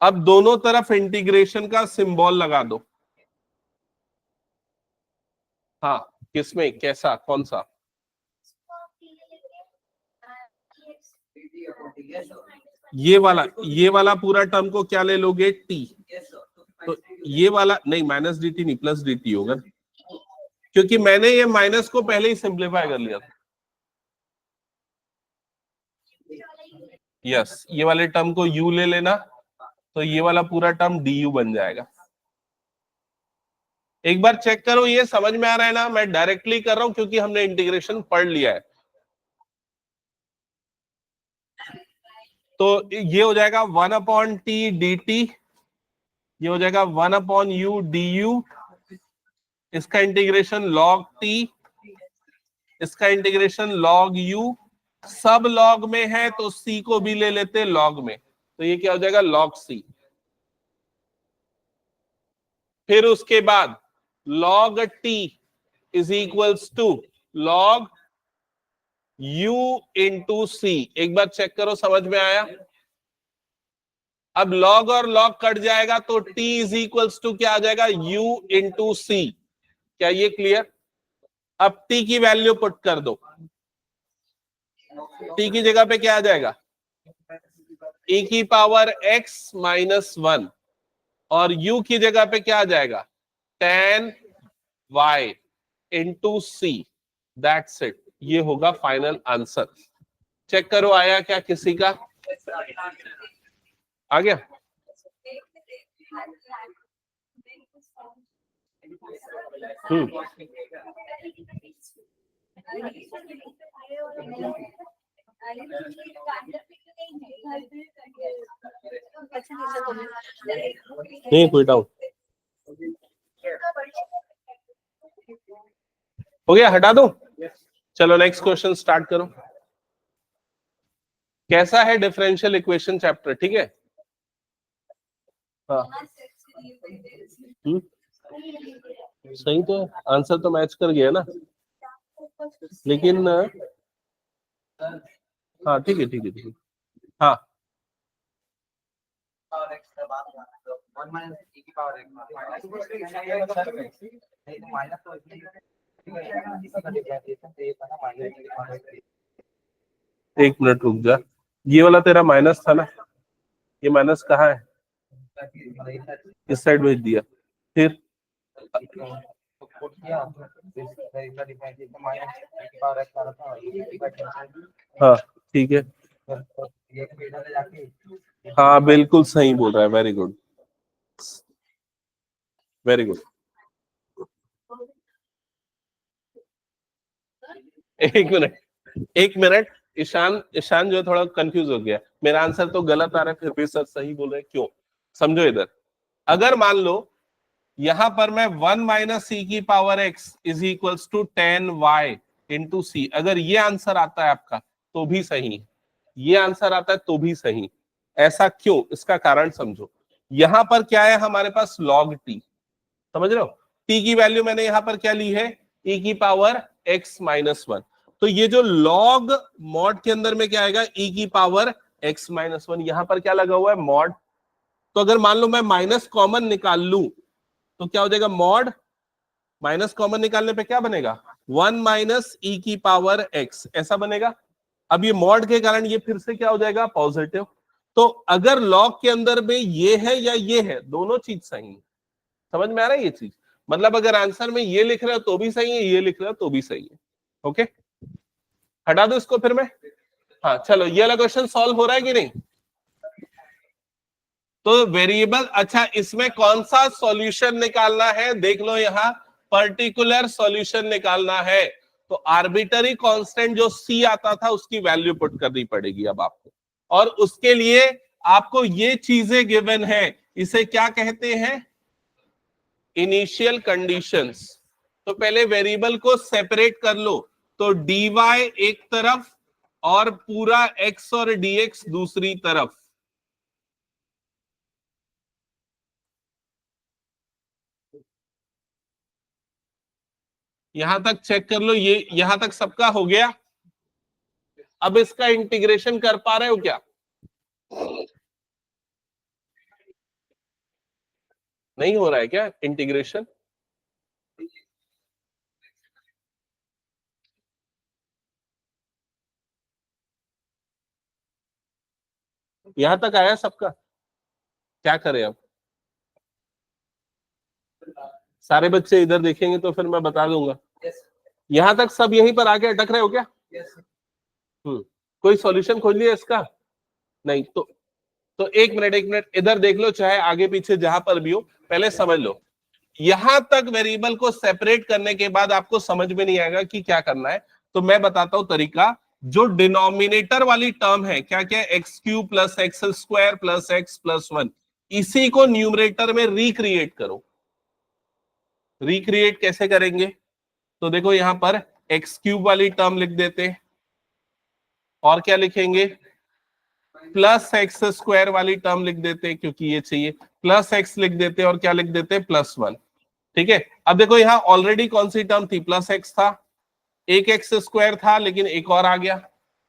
अब दोनों तरफ इंटीग्रेशन का सिंबल लगा दो। हाँ, किसमें, कैसा, कौन सा, ये वाला पूरा टर्म को क्या ले लोगे, t। तो ये वाला नहीं, माइनस dt नहीं, प्लस dt होगा, क्योंकि मैंने ये माइनस को पहले ही सिंप्लीफाई कर लिया था। यस, ये वाले टर्म को u ले लेना, तो ये वाला पूरा टर्म du बन जाएगा। एक बार चेक करो ये समझ में आ रहा है ना, मैं डायरेक्टली कर रहा हूं क्योंकि हमने इंटीग्रेशन पढ़ लिया है। तो ये हो जाएगा 1 अपॉन टी डी टी, ये हो जाएगा 1 अपॉन यू डी यू, इसका इंटीग्रेशन log t, इसका इंटीग्रेशन log u। सब log में है तो c को भी ले लेते log में, तो ये क्या हो जाएगा log c। फिर उसके बाद log t is equals to log u into c। एक बार चेक करो समझ में आया। अब log और log कट जाएगा तो t इज इक्वल्स टू क्या आ जाएगा, u इंटू c। क्या ये क्लियर। अब t की वैल्यू पुट कर दो, t की जगह पे क्या आ जाएगा, e की पावर x माइनस 1, और u की जगह पे क्या आ जाएगा, tan y into c। That's it, ये होगा फाइनल आंसर। चेक करो आया क्या किसी का, आ गया। नहीं कोई डाउट, हो गया, हटा दो। चलो नेक्स्ट क्वेश्चन स्टार्ट करो। कैसा है डिफरेंशियल इक्वेशन चैप्टर, ठीक है। हाँ सही तो है, आंसर तो मैच कर गया ना, लेकिन हाँ ठीक है ठीक है ठीक है। हाँ एक मिनट रुक जा, ये वाला तेरा माइनस था ना, ये माइनस कहाँ है, इस साइड भेज दिया। फिर हाँ ठीक है, हाँ बिल्कुल सही बोल रहा है, वेरी गुड वेरी गुड। एक मिनट ईशान जो है थोड़ा कंफ्यूज हो गया, मेरा आंसर तो गलत आ रहा है फिर भी सर सही बोल रहे हैं, क्यों, समझो इधर। अगर मान लो यहां पर मैं 1 माइनस सी की power x is equals to 10y into c, अगर ये आंसर आता है आपका तो भी सही, ये आंसर आता है तो भी सही। ऐसा क्यों, इसका कारण समझो। यहां पर क्या है हमारे पास log t, समझ रहे हो, t की वैल्यू मैंने यहां पर क्या ली है, e की पावर x माइनस 1, तो ये जो log मॉड के अंदर में क्या आएगा, e की पावर x माइनस 1, यहां पर क्या लगा हुआ है मॉड। तो अगर मान लो मैं माइनस कॉमन निकाल लूं तो क्या हो जाएगा, मॉड माइनस कॉमन निकालने पे क्या बनेगा, 1 माइनस ई की पावर x, ऐसा बनेगा। अब ये मॉड के कारण ये फिर से क्या हो जाएगा, पॉजिटिव। तो अगर लॉग के अंदर में ये है या ये है, दोनों चीज सही है। समझ में आ रहा है ये चीज? मतलब अगर आंसर में ये लिख रहे हो तो भी सही है, ये लिख रहे हो तो भी सही है। ओके, हटा दो इसको फिर मैं। हाँ चलो, ये वाला क्वेश्चन सॉल्व हो रहा है कि नहीं? तो वेरिएबल, अच्छा इसमें कौन सा सॉल्यूशन निकालना है, देख लो यहां, पर्टिकुलर सॉल्यूशन निकालना है। तो आर्बिटरी कांस्टेंट जो c आता था उसकी वैल्यू पुट करनी पड़ेगी अब आपको, और उसके लिए आपको ये चीजें गिवन है, इसे क्या कहते हैं, इनिशियल कंडीशंस। तो पहले वेरिएबल को सेपरेट कर लो, तो dy एक तरफ और पूरा x और dx दूसरी तरफ। यहां तक चेक कर लो, ये यहां तक सबका हो गया। अब इसका इंटीग्रेशन कर पा रहे हो क्या? नहीं हो रहा है क्या इंटीग्रेशन? यहां तक आया सबका? क्या करें अब? सारे बच्चे इधर देखेंगे तो फिर मैं बता दूंगा। यहां तक सब यहीं पर आके अटक रहे हो क्या? कोई सॉल्यूशन खोज लिया इसका? नहीं तो एक मिनट इधर देख लो, चाहे आगे पीछे जहां पर भी हो, पहले समझ लो। यहां तक वेरिएबल को सेपरेट करने के बाद आपको समझ में नहीं आएगा कि क्या करना है, तो मैं बताता हूं तरीका। जो डिनोमिनेटर वाली टर्म है, क्या क्या, x cube plus x square plus x plus 1, इसी को न्यूमरेटर में रिक्रिएट करो। रिक्रिएट कैसे करेंगे? तो देखो यहां पर एक्स क्यूब वाली टर्म लिख देते, और क्या लिखेंगे, प्लस एक्स स्क्वायर वाली टर्म लिख देते क्योंकि ये चाहिए, प्लस एक्स लिख देते, और क्या लिख देते, प्लस 1। ठीक है, अब देखो यहां ऑलरेडी कौन सी टर्म थी, प्लस एक्स था, एक एक्स स्क्वायर था लेकिन एक और आ गया।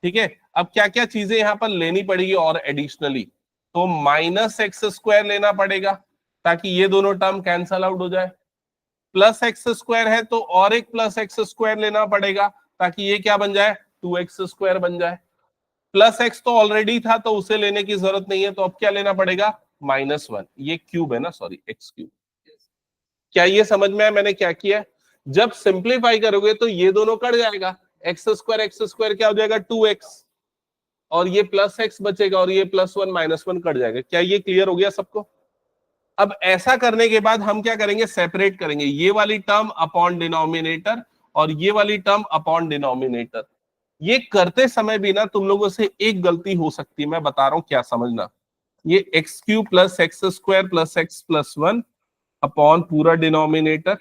ठीक है, अब क्या क्या चीजें यहां पर लेनी पड़ेगी और एडिशनली, तो माइनस एक्स स्क्वायर लेना पड़ेगा ताकि ये दोनों टर्म कैंसल आउट हो जाए। प्लस एक्स स्क्वायर है तो और एक प्लस एक्स स्क्वायर लेना पड़ेगा ताकि ये क्या बन जाए, 2x स्क्वायर बन जाए। प्लस एक्स तो ऑलरेडी था तो उसे लेने की जरूरत नहीं है, तो अब क्या लेना पड़ेगा, -1। ये क्यूब है ना, सॉरी एक्स क्यूब। क्या ये समझ में आया मैंने क्या किया? जब सिंप्लीफाई करोगे तो ये दोनों कट जाएगा, एक्स स्क्वायर क्या हो जाएगा, 2x, और ये प्लस एक्स बचेगा, और ये +1 -1 कट जाएगा। क्या ये क्लियर हो गया सबको? अब ऐसा करने के बाद हम क्या करेंगे, सेपरेट करेंगे ये वाली टर्म अपॉन डिनोमिनेटर और ये वाली टर्म अपॉन डिनोमिनेटर। ये करते समय भी ना तुम लोगों से एक गलती हो सकती है, मैं बता रहा हूं क्या समझना। ये x cube plus x square plus x plus 1 upon पूरा डिनोमिनेटर,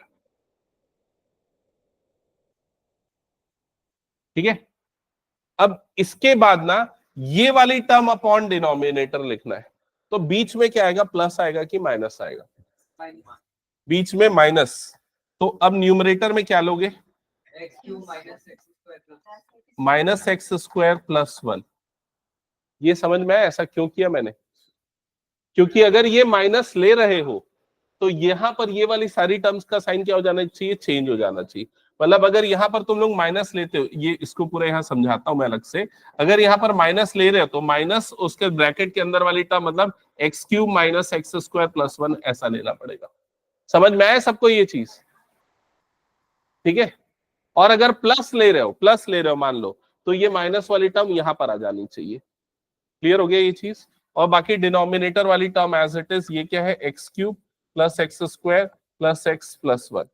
ठीक है। अब इसके बाद ना ये वाली टर्म अपॉन डिनोमिनेटर लिखना है, तो बीच में क्या आएगा, प्लस आएगा कि माइनस आएगा, बीच में माइनस। तो अब न्यूमरेटर में क्या लोगे, माइनस एक्स स्क्वायर प्लस 1। ये समझ में आया ऐसा क्यों किया मैंने? क्योंकि अगर ये माइनस ले रहे हो तो यहां पर ये वाली सारी टर्म्स का साइन क्या हो जाना चाहिए, चेंज हो जाना चाहिए। मतलब अगर यहां पर तुम लोग माइनस लेते हो, ये इसको पूरा यहां समझाता हूं मैं अलग से। अगर यहां पर माइनस ले रहे हो तो माइनस उसके ब्रैकेट के अंदर वाली टर्म, मतलब x cube minus x square plus 1 ऐसा लेना पड़ेगा। समझ में आया सबको ये चीज? ठीक है। और अगर प्लस ले रहे हो मान लो, तो ये माइनस वाली टर्म यहां पर आ जानी चाहिए। क्लियर हो गया ये चीज? और बाकी डिनोमिनेटर वाली टर्म एज इट इज, ये क्या है, x cube plus x square plus x plus 1।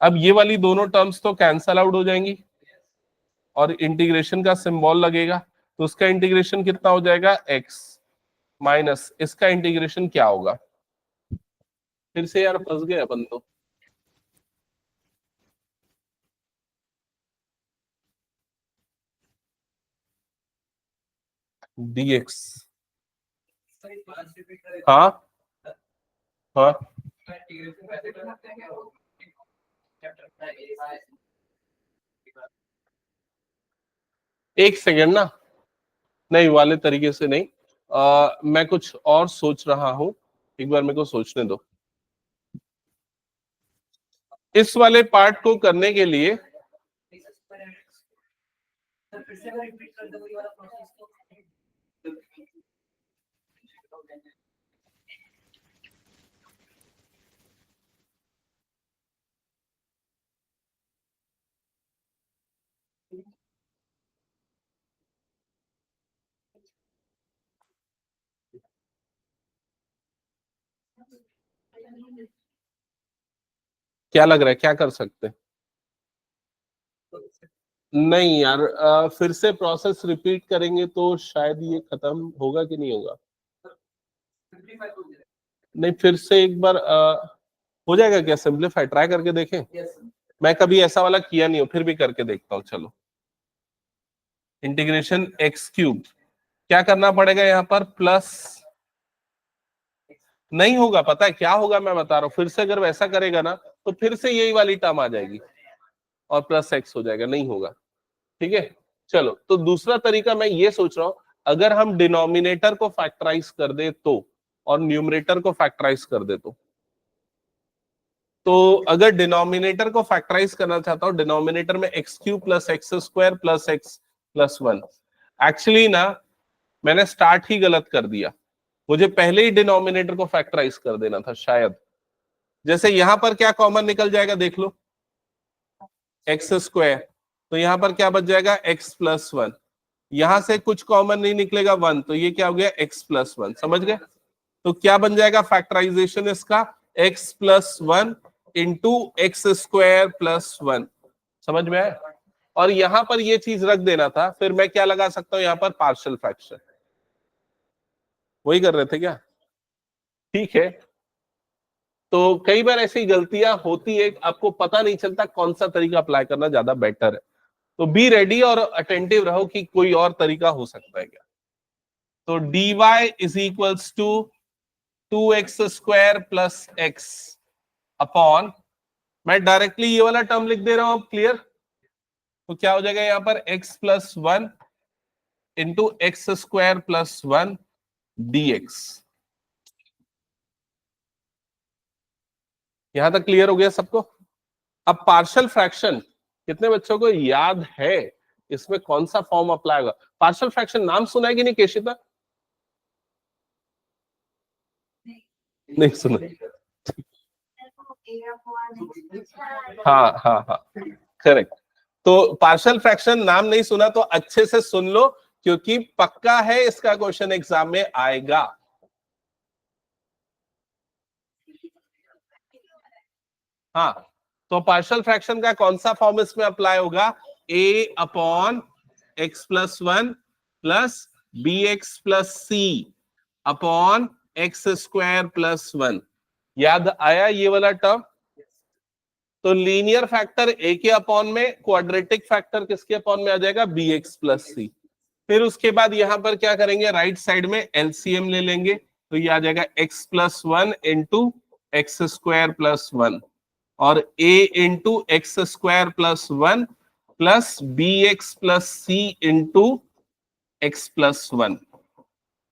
अब ये वाली दोनों टर्म्स तो कैंसल आउट हो जाएंगी और इंटीग्रेशन का सिंबल लगेगा, तो उसका इंटीग्रेशन कितना हो जाएगा, x माइनस इसका इंटीग्रेशन क्या होगा, फिर से यार फंस गए अपन तो। dx, हाँ हाँ, एक सेकेंड ना, नहीं वाले तरीके से नहीं, मैं कुछ और सोच रहा हूं, एक बार मेरे को सोचने दो। इस वाले पार्ट को करने के लिए फिर से अगर रिपीट कर दो वही वाला प्रोसेस तो क्या लग रहा है, क्या कर सकते हैं? नहीं यार, फिर से प्रोसेस रिपीट करेंगे तो शायद ये खत्म होगा कि नहीं होगा। नहीं, फिर से एक बार हो जाएगा क्या सिंपलीफाई? ट्राई करके देखें। मैं कभी ऐसा वाला किया नहीं हूं, फिर भी करके देखता हूं। चलो, इंटीग्रेशन एक्स क्यूब, क्या करना पड़ेगा यहाँ पर? प्लस नहीं होगा, पता है क्या होगा, मैं बता रहा हूं। फिर से अगर वैसा करेगा ना तो फिर से यही वाली टर्म आ जाएगी और प्लस एक्स हो जाएगा, नहीं होगा। ठीक है, चलो, तो दूसरा तरीका मैं ये सोच रहा हूं, अगर हम डिनोमिनेटर को फैक्टराइज कर दे तो, और न्यूमरेटर को फैक्टराइज कर दे तो अगर डिनोमिनेटर को फैक्टराइज करना चाहता हूं, डिनोमिनेटर में x cube plus x square plus x plus 1, actually ना मैंने स्टार्ट ही गलत कर दिया। मुझे पहले ही डिनोमिनेटर को फैक्टराइज कर देना था शायद। जैसे यहां पर क्या कॉमन निकल जाएगा देख लो, एक्स स्क्वायर, तो यहां पर क्या बच जाएगा? X plus 1। यहां से कुछ कॉमन नहीं निकलेगा 1, तो ये क्या हो गया? X plus 1। समझ गए? तो क्या बन जाएगा फैक्टराइजेशन इसका? X plus 1 into x square plus 1। समझ में आया? और यहां पर ये चीज रख देना था, फिर मैं क्या लगा सकता हूं यहां पर? Partial fraction. वही कर रहे थे क्या? ठीक है, तो कई बार ऐसी गलतियां होती है, आपको पता नहीं चलता कौन सा तरीका अप्लाई करना ज्यादा बेटर है। तो बी रेडी और अटेंटिव रहो कि कोई और तरीका हो सकता है क्या। तो dy is equals to 2x square plus x upon, मैं डायरेक्टली ये वाला टर्म लिख दे रहा हूं, क्लियर? तो क्या हो जाएगा यहां पर? x plus 1 into x square plus 1 dx। यहां तक क्लियर हो गया सबको? अब पार्शियल फ्रैक्शन कितने बच्चों को याद है, इसमें कौन सा फॉर्म अप्लाई होगा? पार्शियल फ्रैक्शन नाम सुना है कि नहीं केशिता? नहीं सुना? हाँ हाँ हाँ, करेक्ट। तो पार्शियल फ्रैक्शन नाम नहीं सुना तो अच्छे से सुन लो, क्योंकि पक्का है इसका क्वेश्चन एग्जाम में आएगा। हाँ, तो पार्शियल फ्रैक्शन का कौन सा फॉर्म इसमें अप्लाई होगा? a upon x plus 1 plus b x plus c upon x square plus 1। याद आया ये वाला टर्म? तो लीनियर फैक्टर a के अपॉन में, क्वाड्रेटिक फैक्टर किसके अपॉन में आ जाएगा? B x plus c. फिर उसके बाद यहां पर क्या करेंगे? राइट साइड में एलसीएम ले लेंगे, तो ये आ जाएगा x plus 1 into x square plus 1 और a into x square plus 1 plus b x plus c into x plus 1।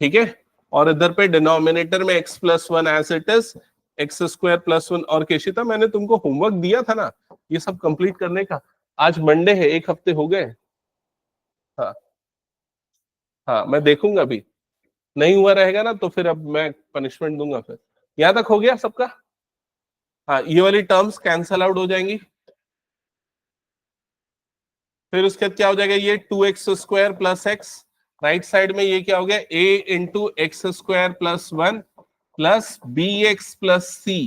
ठीक है, और इधर पे डिनोमिनेटर में x plus 1 as it is, x square plus 1। और केशिता, मैंने तुमको होमवर्क दिया था ना ये सब कंप्लीट करने का? आज मंडे है, एक हफ्ते हो गए। हाँ हाँ, मैं देखूंगा अभी, नहीं हुआ रहेगा ना तो फिर अब मैं पनिशमेंट दूंगा। फिर यहां तक हो गया सबका? हाँ, ये वाली टर्म्स कैंसल आउट हो जाएंगी। फिर उसके बाद क्या हो जाएगा? ये 2x square plus x, right side में ये क्या हो गया? a into x square plus 1 plus b x plus c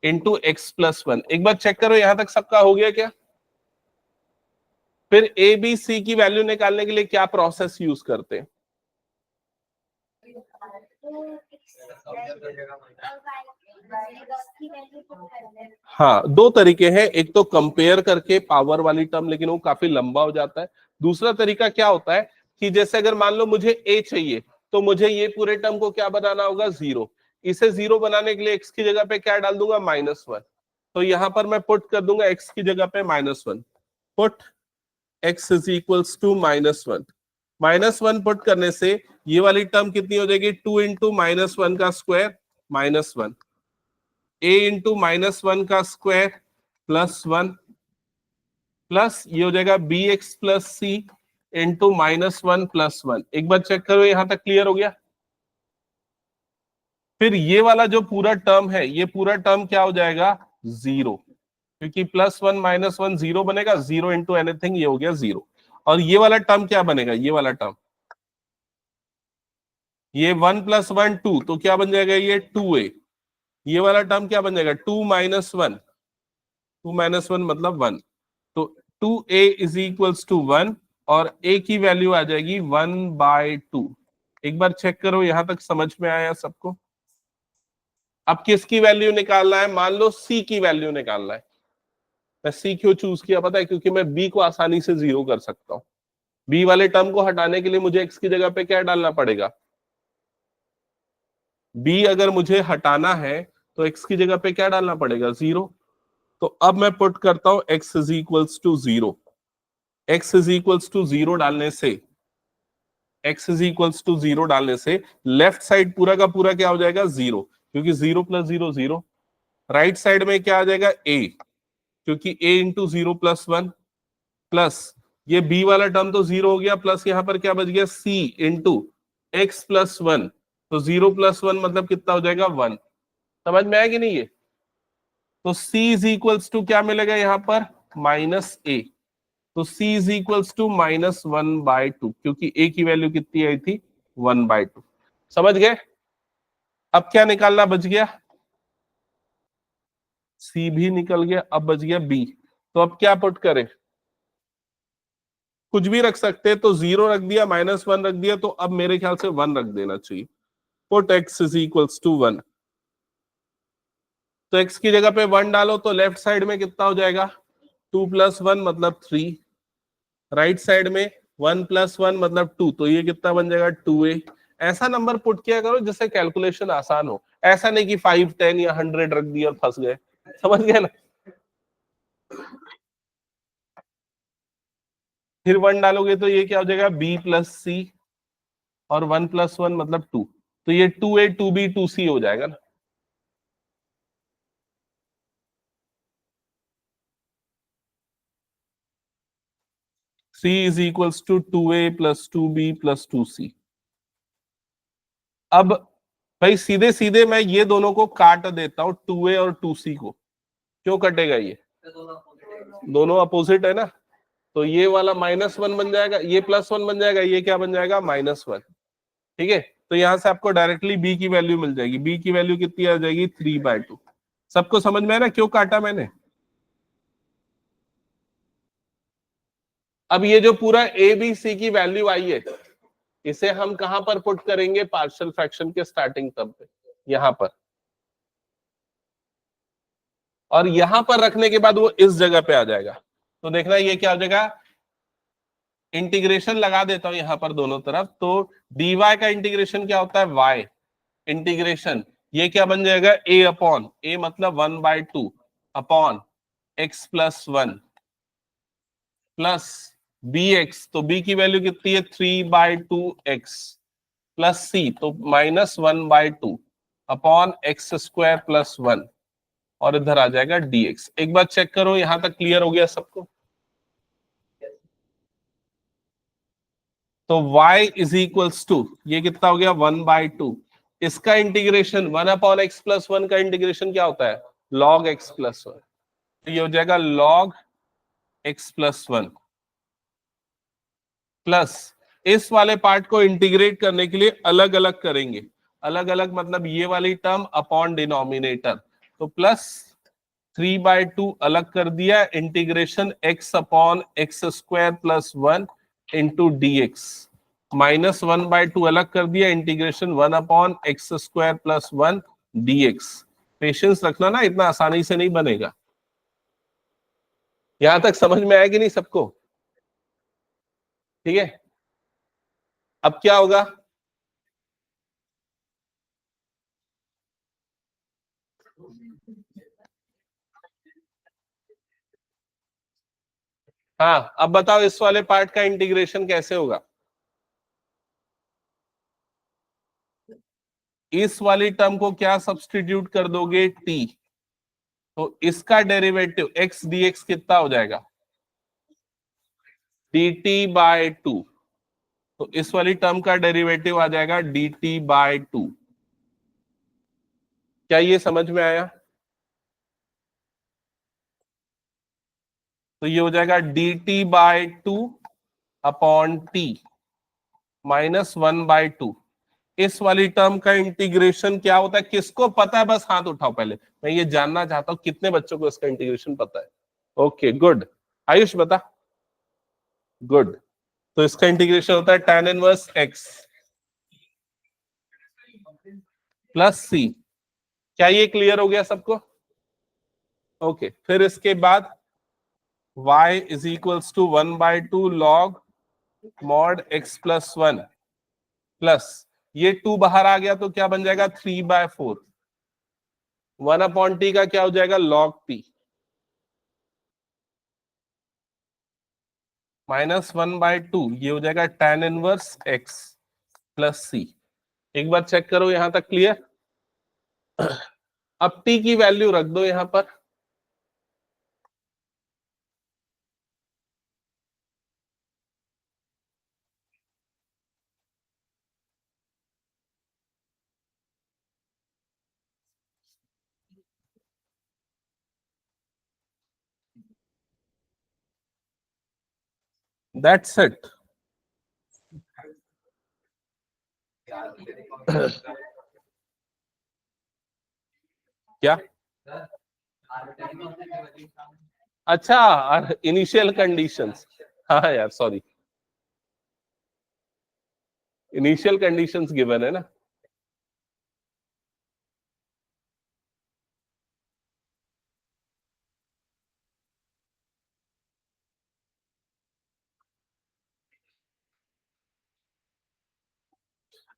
into x plus 1। एक बार चेक करो यहां तक सबका हो गया क्या? फिर ए बी सी की वैल्यू निकालने के लिए क्या प्रोसेस यूज करते हैं? हाँ, दो तरीके हैं, एक तो कंपेयर करके पावर वाली टर्म, लेकिन वो काफी लंबा हो जाता है। दूसरा तरीका क्या होता है कि जैसे अगर मान लो मुझे a चाहिए, तो मुझे ये पूरे टर्म को क्या बनाना होगा? 0। इसे 0 बनाने के लिए x की जगह पे क्या डाल दूंगा? -1। तो यहां पर मैं पुट कर दूंगा x की जगह पे -1, put x is equals to -1। -1 put करने से ये वाली टर्म कितनी हो जाएगी? 2 इंटू -1 का स्क्वायर -1, a इंटू -1 का स्क्वायर प्लस 1 प्लस ये हो जाएगा bx प्लस सी इंटू -1 + 1। एक बार चेक करो, यहां तक क्लियर हो गया। फिर ये वाला जो पूरा टर्म है, ये पूरा टर्म क्या हो जाएगा, 0, क्योंकि +1 -1 0 बनेगा, 0 इंटू एनीथिंग, ये हो गया 0। और ये वाला टर्म क्या बनेगा, ये वाला टर्म, ये 1 + 1 2, तो क्या बन जाएगा, ये 2a। ये वाला टर्म क्या बन जाएगा, 2 - 1, 2 - 1 मतलब 1, तो 2a = 1, और a की वैल्यू आ जाएगी 1/2। एक बार चेक करो, यहां तक समझ में आया सबको। अब किसकी वैल्यू निकालना है, मान लो c की वैल्यू निकालना है। मैं c क्यों चूज किया पता है, क्योंकि मैं b को आसानी से 0 कर सकता हूं। b वाले टर्म को हटाने के लिए मुझे x की जगह पे क्या डालना पड़ेगा, b अगर मुझे हटाना है तो x की जगह पे क्या डालना पड़ेगा, 0। तो अब मैं पुट करता हूं x = 0। x = 0 डालने से, x = 0 डालने से लेफ्ट साइड पूरा का पूरा क्या हो जाएगा, 0, क्योंकि 0 + 0 0। राइट साइड में क्या आ जाएगा, a, क्योंकि a × 0 + 1, प्लस ये b वाला टर्म तो 0 हो गया, प्लस यहां पर क्या बच गया, c × x + 1, तो 0 + 1 मतलब कितना हो जाएगा, 1। समझ में आया कि नहीं ये। तो c = क्या मिलेगा यहाँ पर, -a। तो c = -1/2, क्योंकि a की वैल्यू कितनी आई थी, 1/2। समझ गए। अब क्या निकालना बच गया, c भी निकल गया, अब बच गया b। तो अब क्या पुट करें, कुछ भी रख सकते हैं, तो 0 रख दिया, -1 रख दिया, तो अब मेरे ख्याल से 1 रख देना चाहिए। Put x = 1। तो x की जगह पे 1 डालो, तो लेफ्ट साइड में कितना हो जाएगा, 2 + 1 मतलब 3। राइट साइड में 1 + 1 मतलब 2, तो ये कितना बन जाएगा, 2a। ऐसा नंबर पुट किया करो जिससे कैलकुलेशन आसान हो, ऐसा नहीं कि 5 10 या 100 रख दिया और फंस गए। समझ गए ना। फिर 1 डालोगे तो ये क्या हो जाएगा, b + c, और 1 + 1 मतलब 2, तो ये 2a 2b 2c हो जाएगा ना। c = 2a + 2b + 2c। अब भाई सीधे सीधे मैं ये दोनों को काट देता हूं, 2a और 2c को। क्यों कटेगा, ये दोनों अपोजिट है ना, तो ये वाला -1 बन जाएगा, ये +1 बन जाएगा, ये क्या बन जाएगा, -1। ठीक है, तो यहां से आपको डायरेक्टली b की वैल्यू मिल जाएगी। b की वैल्यू कितनी आ जाएगी, 3/2। सबको समझ में है ना क्यों काटा मैंने। अब ये जो पूरा a b c की वैल्यू आई है, इसे हम कहां पर पुट करेंगे, पार्शियल फ्रैक्शन के स्टार्टिंग टर्म पे, यहां पर। और यहां पर रखने के बाद वो इस जगह पे आ जाएगा। तो देखना ये क्या हो जाएगा, इंटीग्रेशन लगा देता हूं यहां पर दोनों तरफ, तो dy का इंटीग्रेशन क्या होता है, y इंटीग्रेशन, ये क्या बन जाएगा, a मतलब 1/2 अपॉन x + 1 प्लस bx, तो b की वैल्यू कितनी है, 3/2x प्लस c, तो -1/2 अपॉन x² + 1, और इधर आ जाएगा dx। एक बार चेक करो, यहां तक क्लियर हो गया सबको। तो y = ये कितना हो गया, 1/2। इसका इंटीग्रेशन 1/x + 1 का इंटीग्रेशन क्या होता है, log x + 1, तो ये हो जाएगा log x + 1 प्लस इस वाले पार्ट को इंटीग्रेट करने के लिए अलग अलग करेंगे। अलग अलग मतलब ये वाली टर्म अपॉन डिनोमिनेटर, तो प्लस 3/2 अलग कर दिया, integration x upon x² + 1 into dx, -1/2 अलग कर दिया, integration 1 upon x² + 1 dx। Patience रखना ना, इतना आसानी से नहीं बनेगा। यहां तक समझ में आया कि नहीं सबको, ठीक है। अब क्या होगा, हाँ अब बताओ इस वाले पार्ट का इंटीग्रेशन कैसे होगा। इस वाली टर्म को क्या सब्स्टिट्यूट कर दोगे, t, तो इसका डेरिवेटिव x dx कितना हो जाएगा, dt बाय 2, तो इस वाली टर्म का डेरिवेटिव आ जाएगा dt बाय 2। क्या ये समझ में आया? तो ये हो जाएगा dt by 2 upon t minus 1 by 2। इस वाली टर्म का इंटीग्रेशन क्या होता है? किसको पता है? बस हाथ उठाओ पहले, मैं ये जानना चाहता हूं कितने बच्चों को इसका इंटीग्रेशन पता है। ओके गुड, आयुष बता। गुड, तो इसका इंटीग्रेशन होता है tan inverse x plus c। क्या ये क्लियर हो गया सबको? ओके, फिर इसके बाद y is equals to 1 by 2 log mod x plus 1 plus ये 2 बाहर आ गया तो क्या बन जाएगा 3 बाय 4। 1 अपॉन टी का क्या हो जाएगा लॉग टी माइनस 1 बाय 2, ये हो जाएगा tan इनवर्स x प्लस सी। एक बार चेक करो यहां तक क्लियर? अब t की वैल्यू रख दो यहां पर। That's it. क्या? अच्छा, इनिशियल कंडीशंस, हाँ यार सॉरी, इनिशियल कंडीशंस गिवन है ना।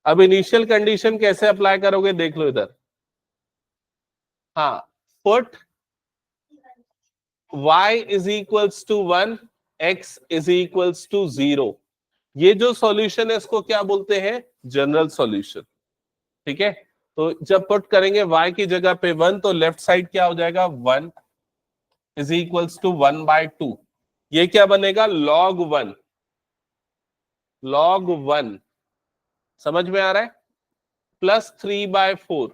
अब इनिशियल कंडीशन कैसे अप्लाई करोगे देख लो इधर। हाँ, put y is equals to 1, x is equals to 0। ये जो सॉल्यूशन है इसको क्या बोलते हैं? General solution. ठीक है, तो जब पुट करेंगे y की जगह पे 1 तो लेफ्ट साइड क्या हो जाएगा 1 इज इक्वल्स टू 1 बाय 2। ये क्या बनेगा log 1, log 1 समझ में आ रहा है, प्लस 3 बाय 4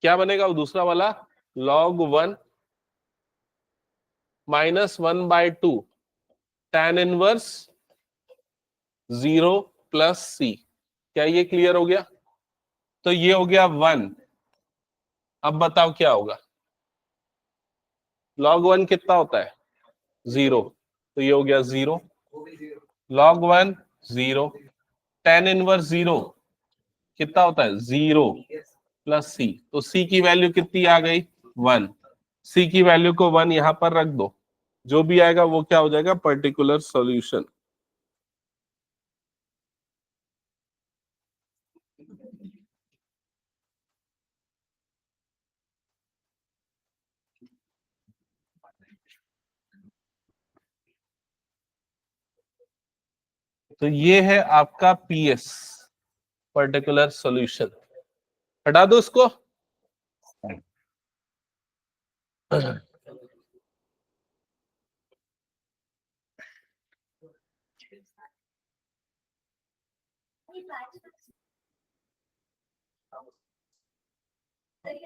क्या बनेगा वो दूसरा वाला log 1 minus 1 by 2 tan inverse 0 plus c. क्या ये क्लियर हो गया? तो ये हो गया 1। अब बताओ क्या होगा? log 1 कितना होता है 0, तो ये हो गया 0, log 1 0, tan इनवर्स 0 कितना होता है 0 प्लस सी। तो सी की वैल्यू कितनी आ गई 1। सी की वैल्यू को 1 यहां पर रख दो, जो भी आएगा वो क्या हो जाएगा पर्टिकुलर सॉल्यूशन। तो ये है आपका पीएस, पर्टिकुलर सॉल्यूशन। हटा दो इसको।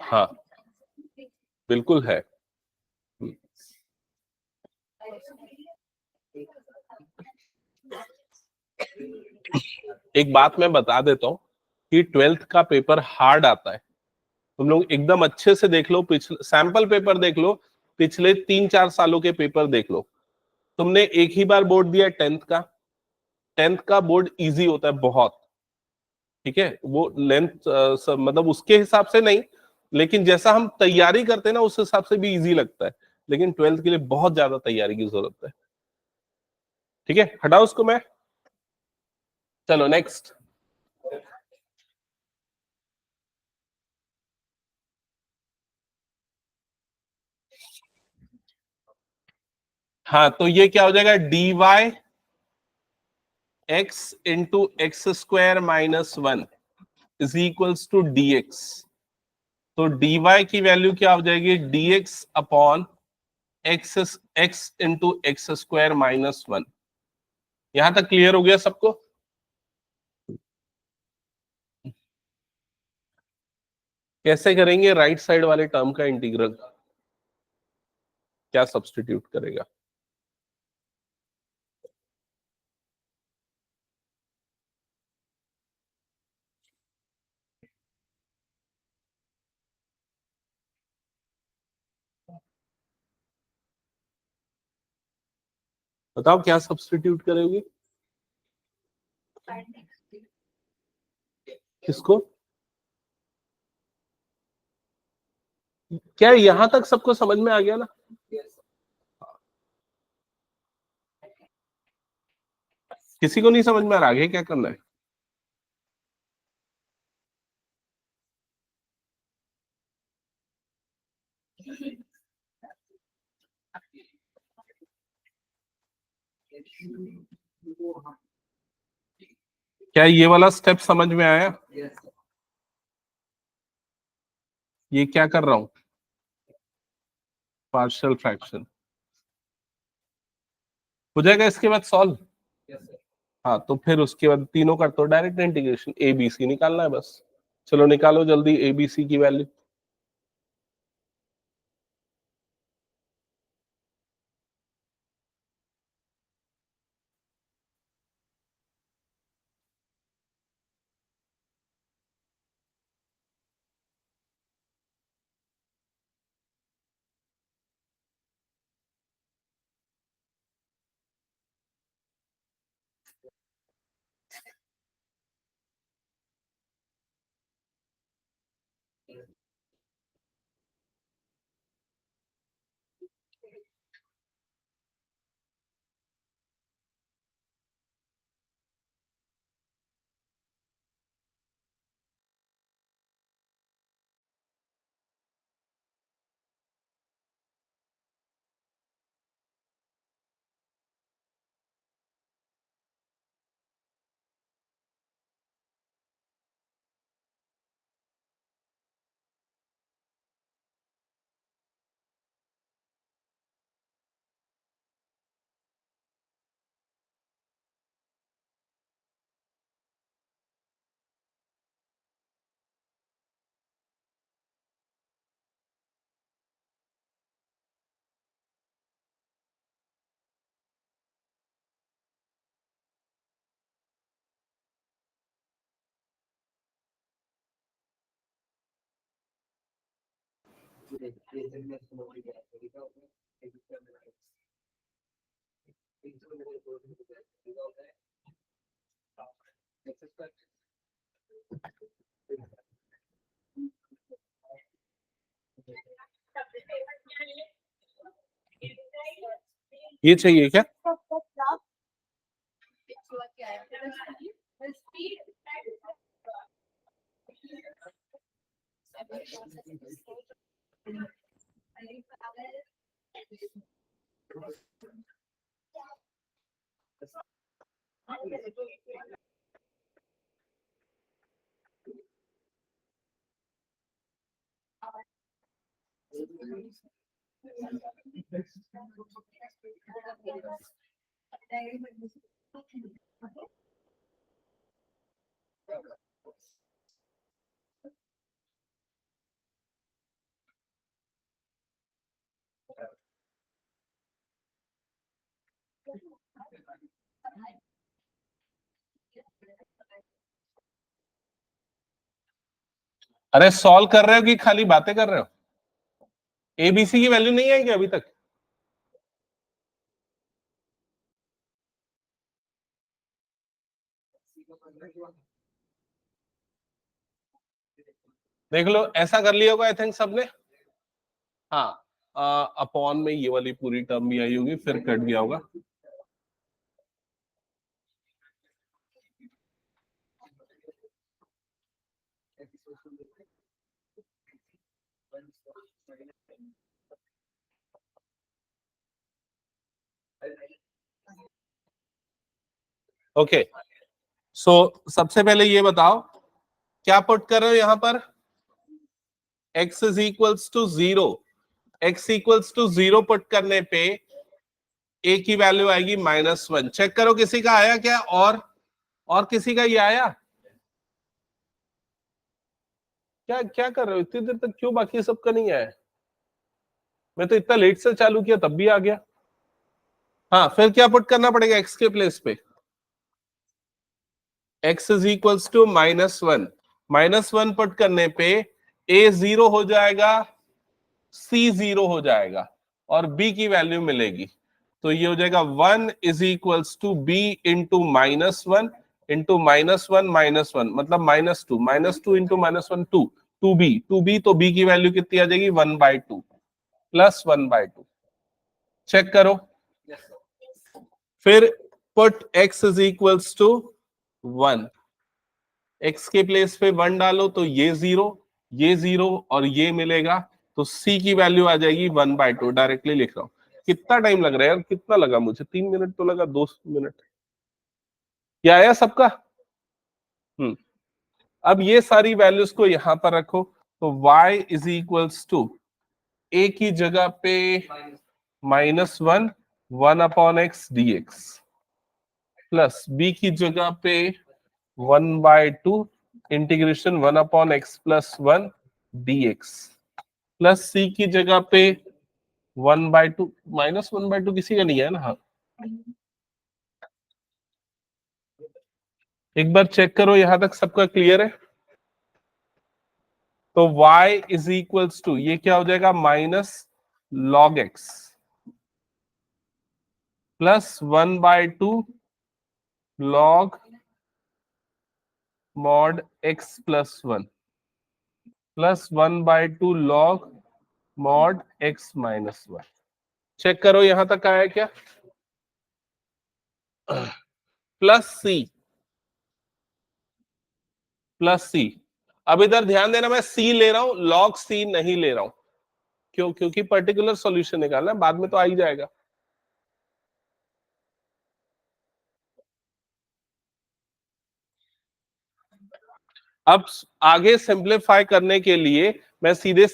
हाँ बिल्कुल है। एक बात मैं बता देता हूं कि 12th का पेपर हार्ड आता है। तुम लोग एकदम अच्छे से देख लो, पिछले सैंपल पेपर देख लो, पिछले 3-4 सालों के पेपर देख लो। तुमने एक ही बार बोर्ड दिया 10th का, 10th का बोर्ड इजी होता है बहुत। ठीक है, वो लेंथ मतलब उसके हिसाब से नहीं, लेकिन जैसा हम तैयारी करते हैं ना उस हिसाब से भी इजी लगता है, लेकिन 12th के लिए बहुत ज्यादा तैयारी की जरूरत है। ठीक है, हटाओ उसको मैं। चलो नेक्स्ट। हाँ, तो ये क्या हो जाएगा dy x into x square minus 1 is equals to dx। तो dy की वैल्यू क्या हो जाएगी dx upon x into x square minus 1। यहां तक क्लियर हो गया सबको? कैसे करेंगे राइट साइड वाले टर्म का इंटीग्रल? क्या सब्स्टिट्यूट करेगा? बताओ क्या सब्स्टिट्यूट करोगे? किसको? क्या यहां तक सबको समझ में आ गया ना? किसी को नहीं समझ में आ रहा आगे क्या करना है? क्या ये वाला स्टेप समझ में आया? ये क्या कर रहा हूं? पार्शियल फ्रैक्शन हो जाएगा इसके बाद सॉल्व। हाँ तो फिर उसके बाद तीनों कर तो direct integration, a b c निकालना है बस। चलो निकालो जल्दी ए बी सी की वैल्यू। ये चाहिए क्या? अरे सॉल्व कर रहे हो कि खाली बातें कर रहे हो? एबीसी की वैल्यू नहीं आएगी अभी तक? देख लो ऐसा कर लिया होगा आई थिंक सबने। हाँ अपॉन में ये वाली पूरी टर्म भी आई होगी फिर कट गया होगा। ओके सो सबसे पहले ये बताओ क्या पुट कर रहे हो यहां पर? x is equals to 0 x equals to 0 put करने पे a की वैल्यू आएगी -1। चेक करो किसी का आया क्या, और किसी का ये आया क्या? क्या कर रहे हो इतनी देर तक, क्यों बाकी सबका नहीं आया? मैं तो इतना लेट से चालू किया तब भी आ गया। हाँ, फिर क्या पुट करना पड़ेगा x के प्लेस पे? x is equals to -1। -1 put करने पे a 0 हो जाएगा, c 0 हो जाएगा और b की वैल्यू मिलेगी। तो ये हो जाएगा 1 is equals to b into -1 into -1 मतलब -2 इंटू -1 2b तो b की वैल्यू कितनी आ जाएगी 1/2 प्लस 1/2। चेक करो। फिर put x is equals to 1, x के प्लेस पे 1 डालो तो ये 0 और ये मिलेगा, तो c की वैल्यू आ जाएगी 1/2। डायरेक्टली लिख रहा हूं। कितना टाइम लग रहा है यार? कितना लगा मुझे? 3 मिनट तो लगा, 2 मिनट। क्या आया सबका? अब ये सारी वैल्यूज को यहां पर रखो, तो y is equals to a की जगह पे -1 1/x dx प्लस b की जगह पे 1/2 integration 1/x plus 1 dx plus c की जगह पे 1/2 -1/2 किसी का नहीं है ना? हाँ, एक बार चेक करो यहां तक सबका क्लियर है? तो y इज इक्वल्स टू ये क्या हो जाएगा -log x plus 1/2 log mod x plus 1 plus 1/2 log mod x minus 1। Check करो यहां तक आया क्या? Plus c. अब इधर ध्यान देना, मैं c ले रहा हूं, log c नहीं ले रहा हूं। क्यों? क्योंकि पर्टिकुलर सॉल्यूशन निकालना है, बाद में तो आ ही जाएगा। अब आगे सिंप्लीफाई करने के लिए मैं सीधे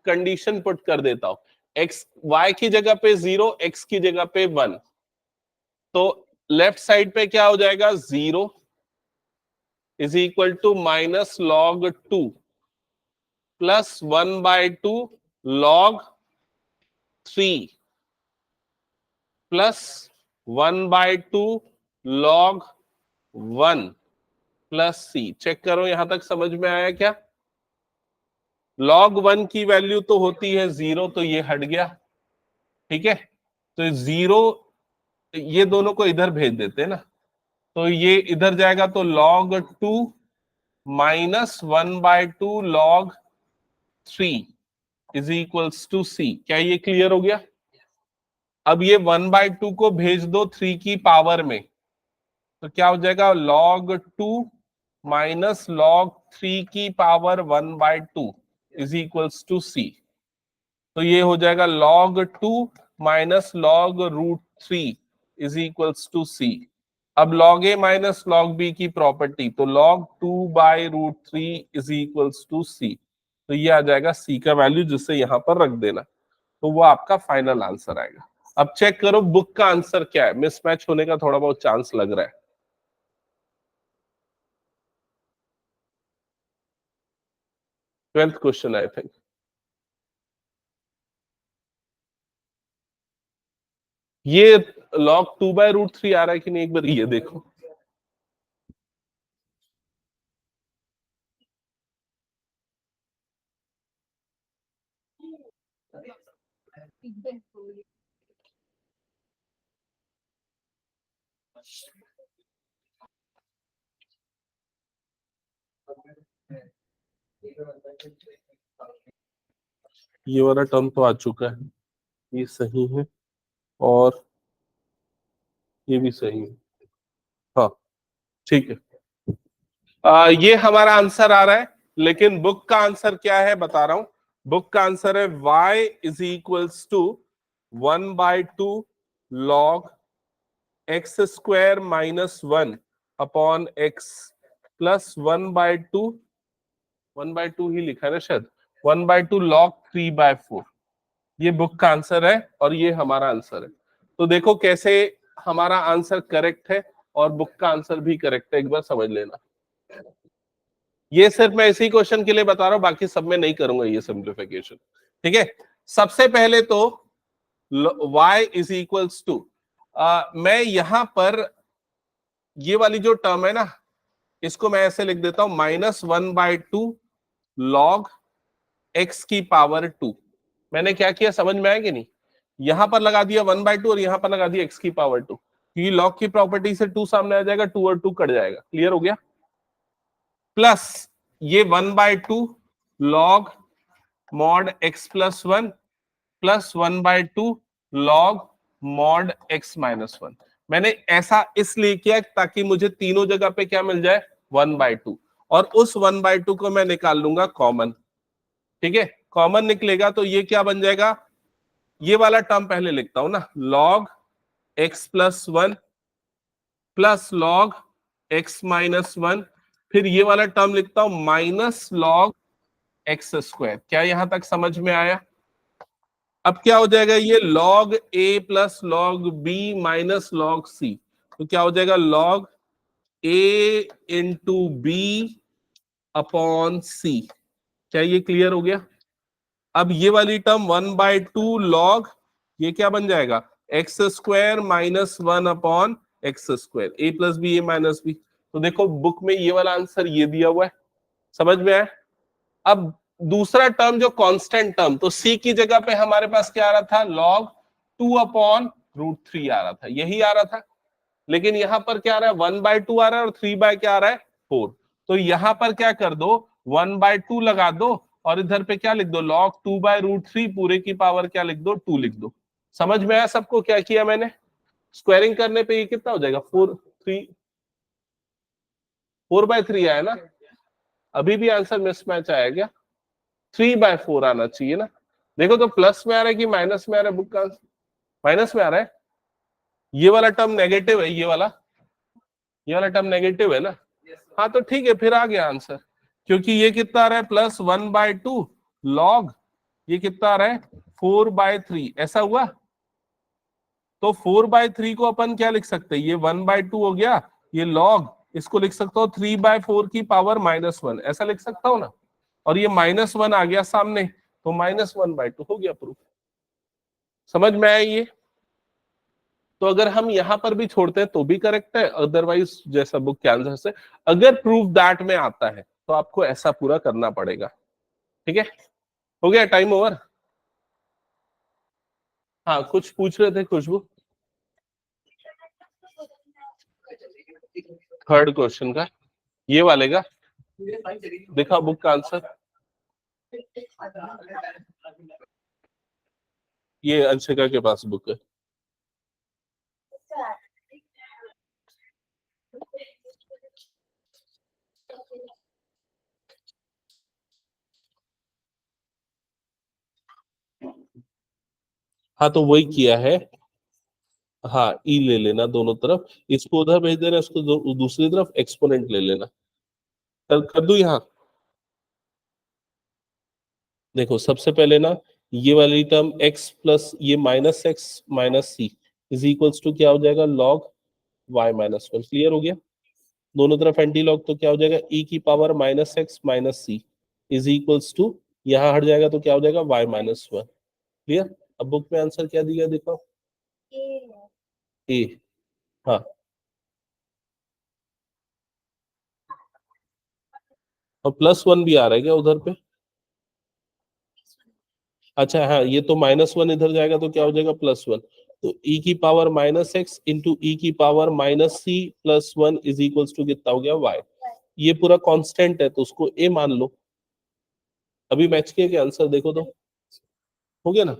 कंडीशन पुट कर देता हूं। x y की जगह पे 0, x की जगह पे 1, तो लेफ्ट साइड पे क्या हो जाएगा 0 is equal to -log2 plus 1/2 log3 plus 1/2 log1 plus c। Check करो यहां तक समझ में आया क्या? log1 की वैल्यू तो होती है 0, तो ये हट गया, ठीक है। तो 0, ये दोनों को इधर भेज देते हैं ना, तो ये इधर जाएगा, तो log2 minus 1/2 log3 is equals to c। क्या ये क्लियर हो गया? अब ये 1/2 को भेज दो 3 की पावर में, तो क्या हो जाएगा log2 माइनस log3 की power 1/2 is equals to c। तो ये हो जाएगा log2 minus log√3 is equals to c। अब log a minus log b की प्रॉपर्टी, तो log2/√3 is equals to c। तो ये आ जाएगा c का वैल्यू, जिससे यहां पर रख देना, तो वो आपका फाइनल आंसर आएगा। अब चेक करो बुक का आंसर क्या है। मिसमैच होने का थोड़ा बहुत चांस लग रहा है। 12th question I think. ये log2/√3 आ रहा है कि नहीं, एक बार ये देखो। ये वाला टर्म तो आ चुका है, ये सही है और ये भी सही है। हाँ, ठीक है। ये हमारा आंसर आ रहा है, लेकिन बुक का आंसर क्या है बता रहा हूं। बुक का आंसर है y is equals to 1/2 log x² minus 1 upon x plus 1/2 ही लिखा है ना शायद, 1/2 log 3/4। ये बुक का आंसर है और ये हमारा आंसर है। तो देखो कैसे हमारा आंसर करेक्ट है और बुक का आंसर भी करेक्ट है, एक बार समझ लेना। ये सिर्फ मैं इसी क्वेश्चन के लिए बता रहा हूं, बाकी सब में नहीं करूंगा ये सिंप्लीफिकेशन। ठीक है, सबसे पहले तो y इज इक्वल्स टू, मैं यहां पर ये वाली जो टर्म है ना, इसको मैं ऐसे लिख देता हूं -1/2 log x की पावर 2। मैंने क्या किया समझ में आया कि नहीं? यहां पर लगा दिया 1/2 और यहां पर लगा दिया x की पावर 2, क्योंकि log की प्रॉपर्टी से 2 सामने आ जाएगा, 2 और 2 कट जाएगा। क्लियर हो गया? प्लस ये 1/2 log mod x plus 1 plus 1/2 log mod x minus 1। मैंने ऐसा इसलिए किया ताकि मुझे तीनों जगह पे क्या मिल जाए, 1/2, और उस 1/2 को मैं निकाल लूंगा कॉमन। ठीक है, कॉमन निकलेगा तो ये क्या बन जाएगा, ये वाला टर्म पहले लिखता हूं ना, log x plus 1 plus log x minus 1, फिर ये वाला टर्म लिखता हूं माइनस log x स्क्वायर। क्या यहां तक समझ में आया? अब क्या हो जाएगा, ये log a plus log b minus log c, तो क्या हो जाएगा log a into b upon c। क्या ये क्लियर हो गया? अब ये वाली टर्म 1/2 log, ये क्या बन जाएगा, x square minus 1 upon x square, a plus b a minus b. तो देखो बुक में ये वाला आंसर ये दिया हुआ है, समझ में आया? अब दूसरा टर्म जो कांस्टेंट टर्म, तो c की जगह पे हमारे पास क्या आ रहा था, log 2 अपॉन √3 आ रहा था, यही आ रहा था। लेकिन यहां पर क्या आ रहा है, 1/2 आ रहा है और 3 बाय क्या आ रहा है, 4। तो यहां पर क्या कर दो, 1/2 लगा दो और इधर पे क्या लिख दो, log 2/√3 पूरे की पावर क्या लिख दो, 2 लिख दो। समझ में आया सबको क्या किया मैंने? स्क्वायरिंग करने पे ये कितना हो जाएगा, 4/3 आया ना? अभी भी आंसर मिसमैच आया क्या? 3/4 आना चाहिए ना। देखो तो प्लस में आ रहा है कि माइनस में आ रहा है, बुक का आंसर माइनस में आ रहा है। ये वाला टर्म नेगेटिव है, ये वाला टर्म नेगेटिव है ना। हाँ तो ठीक है, फिर आ गया आंसर, क्योंकि ये कितना आ रहा है, +1/2 log, ये कितना आ रहा है, 4/3। ऐसा हुआ तो 4/3 को अपन क्या लिख सकते हैं, ये 1/2 हो गया, ये log, इसको लिख सकता हूँ 3/4 की पावर -1, ऐसा लिख सकता हूँ ना। और ये -1 आ गया सामने, तो -1/2 हो गया प्रूफ। समझ में आया ये? तो अगर हम यहां पर भी छोड़ते हैं तो भी करेक्ट है, अदरवाइज जैसा बुक के आंसर से अगर प्रूफ दैट में आता है तो आपको ऐसा पूरा करना पड़ेगा। ठीक है, हो गया, टाइम ओवर। हाँ कुछ पूछ रहे थे खुशबू, थर्ड क्वेश्चन का, ये वाले का देखा बुक का आंसर, ये अंशिका के पास बुक है। हाँ तो वही किया है, हाँ ई ले लेना दोनों तरफ, इसको उधर भेज देना, इसको दूसरी तरफ एक्सपोनेंट ले लेना। कर दूं यहाँ, देखो सबसे पहले ना ये वाली टर्म x प्लस ये -x minus c is equals to क्या हो जाएगा, log y माइनस 1। क्लियर हो गया? दोनों तरफ एंटी लॉग, तो क्या हो जाएगा, e की power -x minus c is equals to, यहाँ हट जाएगा तो क्या हो जाएगा, y माइनस 1। क्लियर? अब बुक में आंसर क्या दिया देखो, ए। हाँ और +1 भी आ रहा है क्या उधर पे? अच्छा हाँ, ये तो -1 इधर जाएगा तो क्या हो जाएगा, +1। तो e की पावर -x इंटू e की power -c plus 1 is equals to कितना हो गया, y। ये पूरा कांस्टेंट है तो उसको a मान लो। अभी मैच किया क्या आंसर, देखो तो हो गया ना।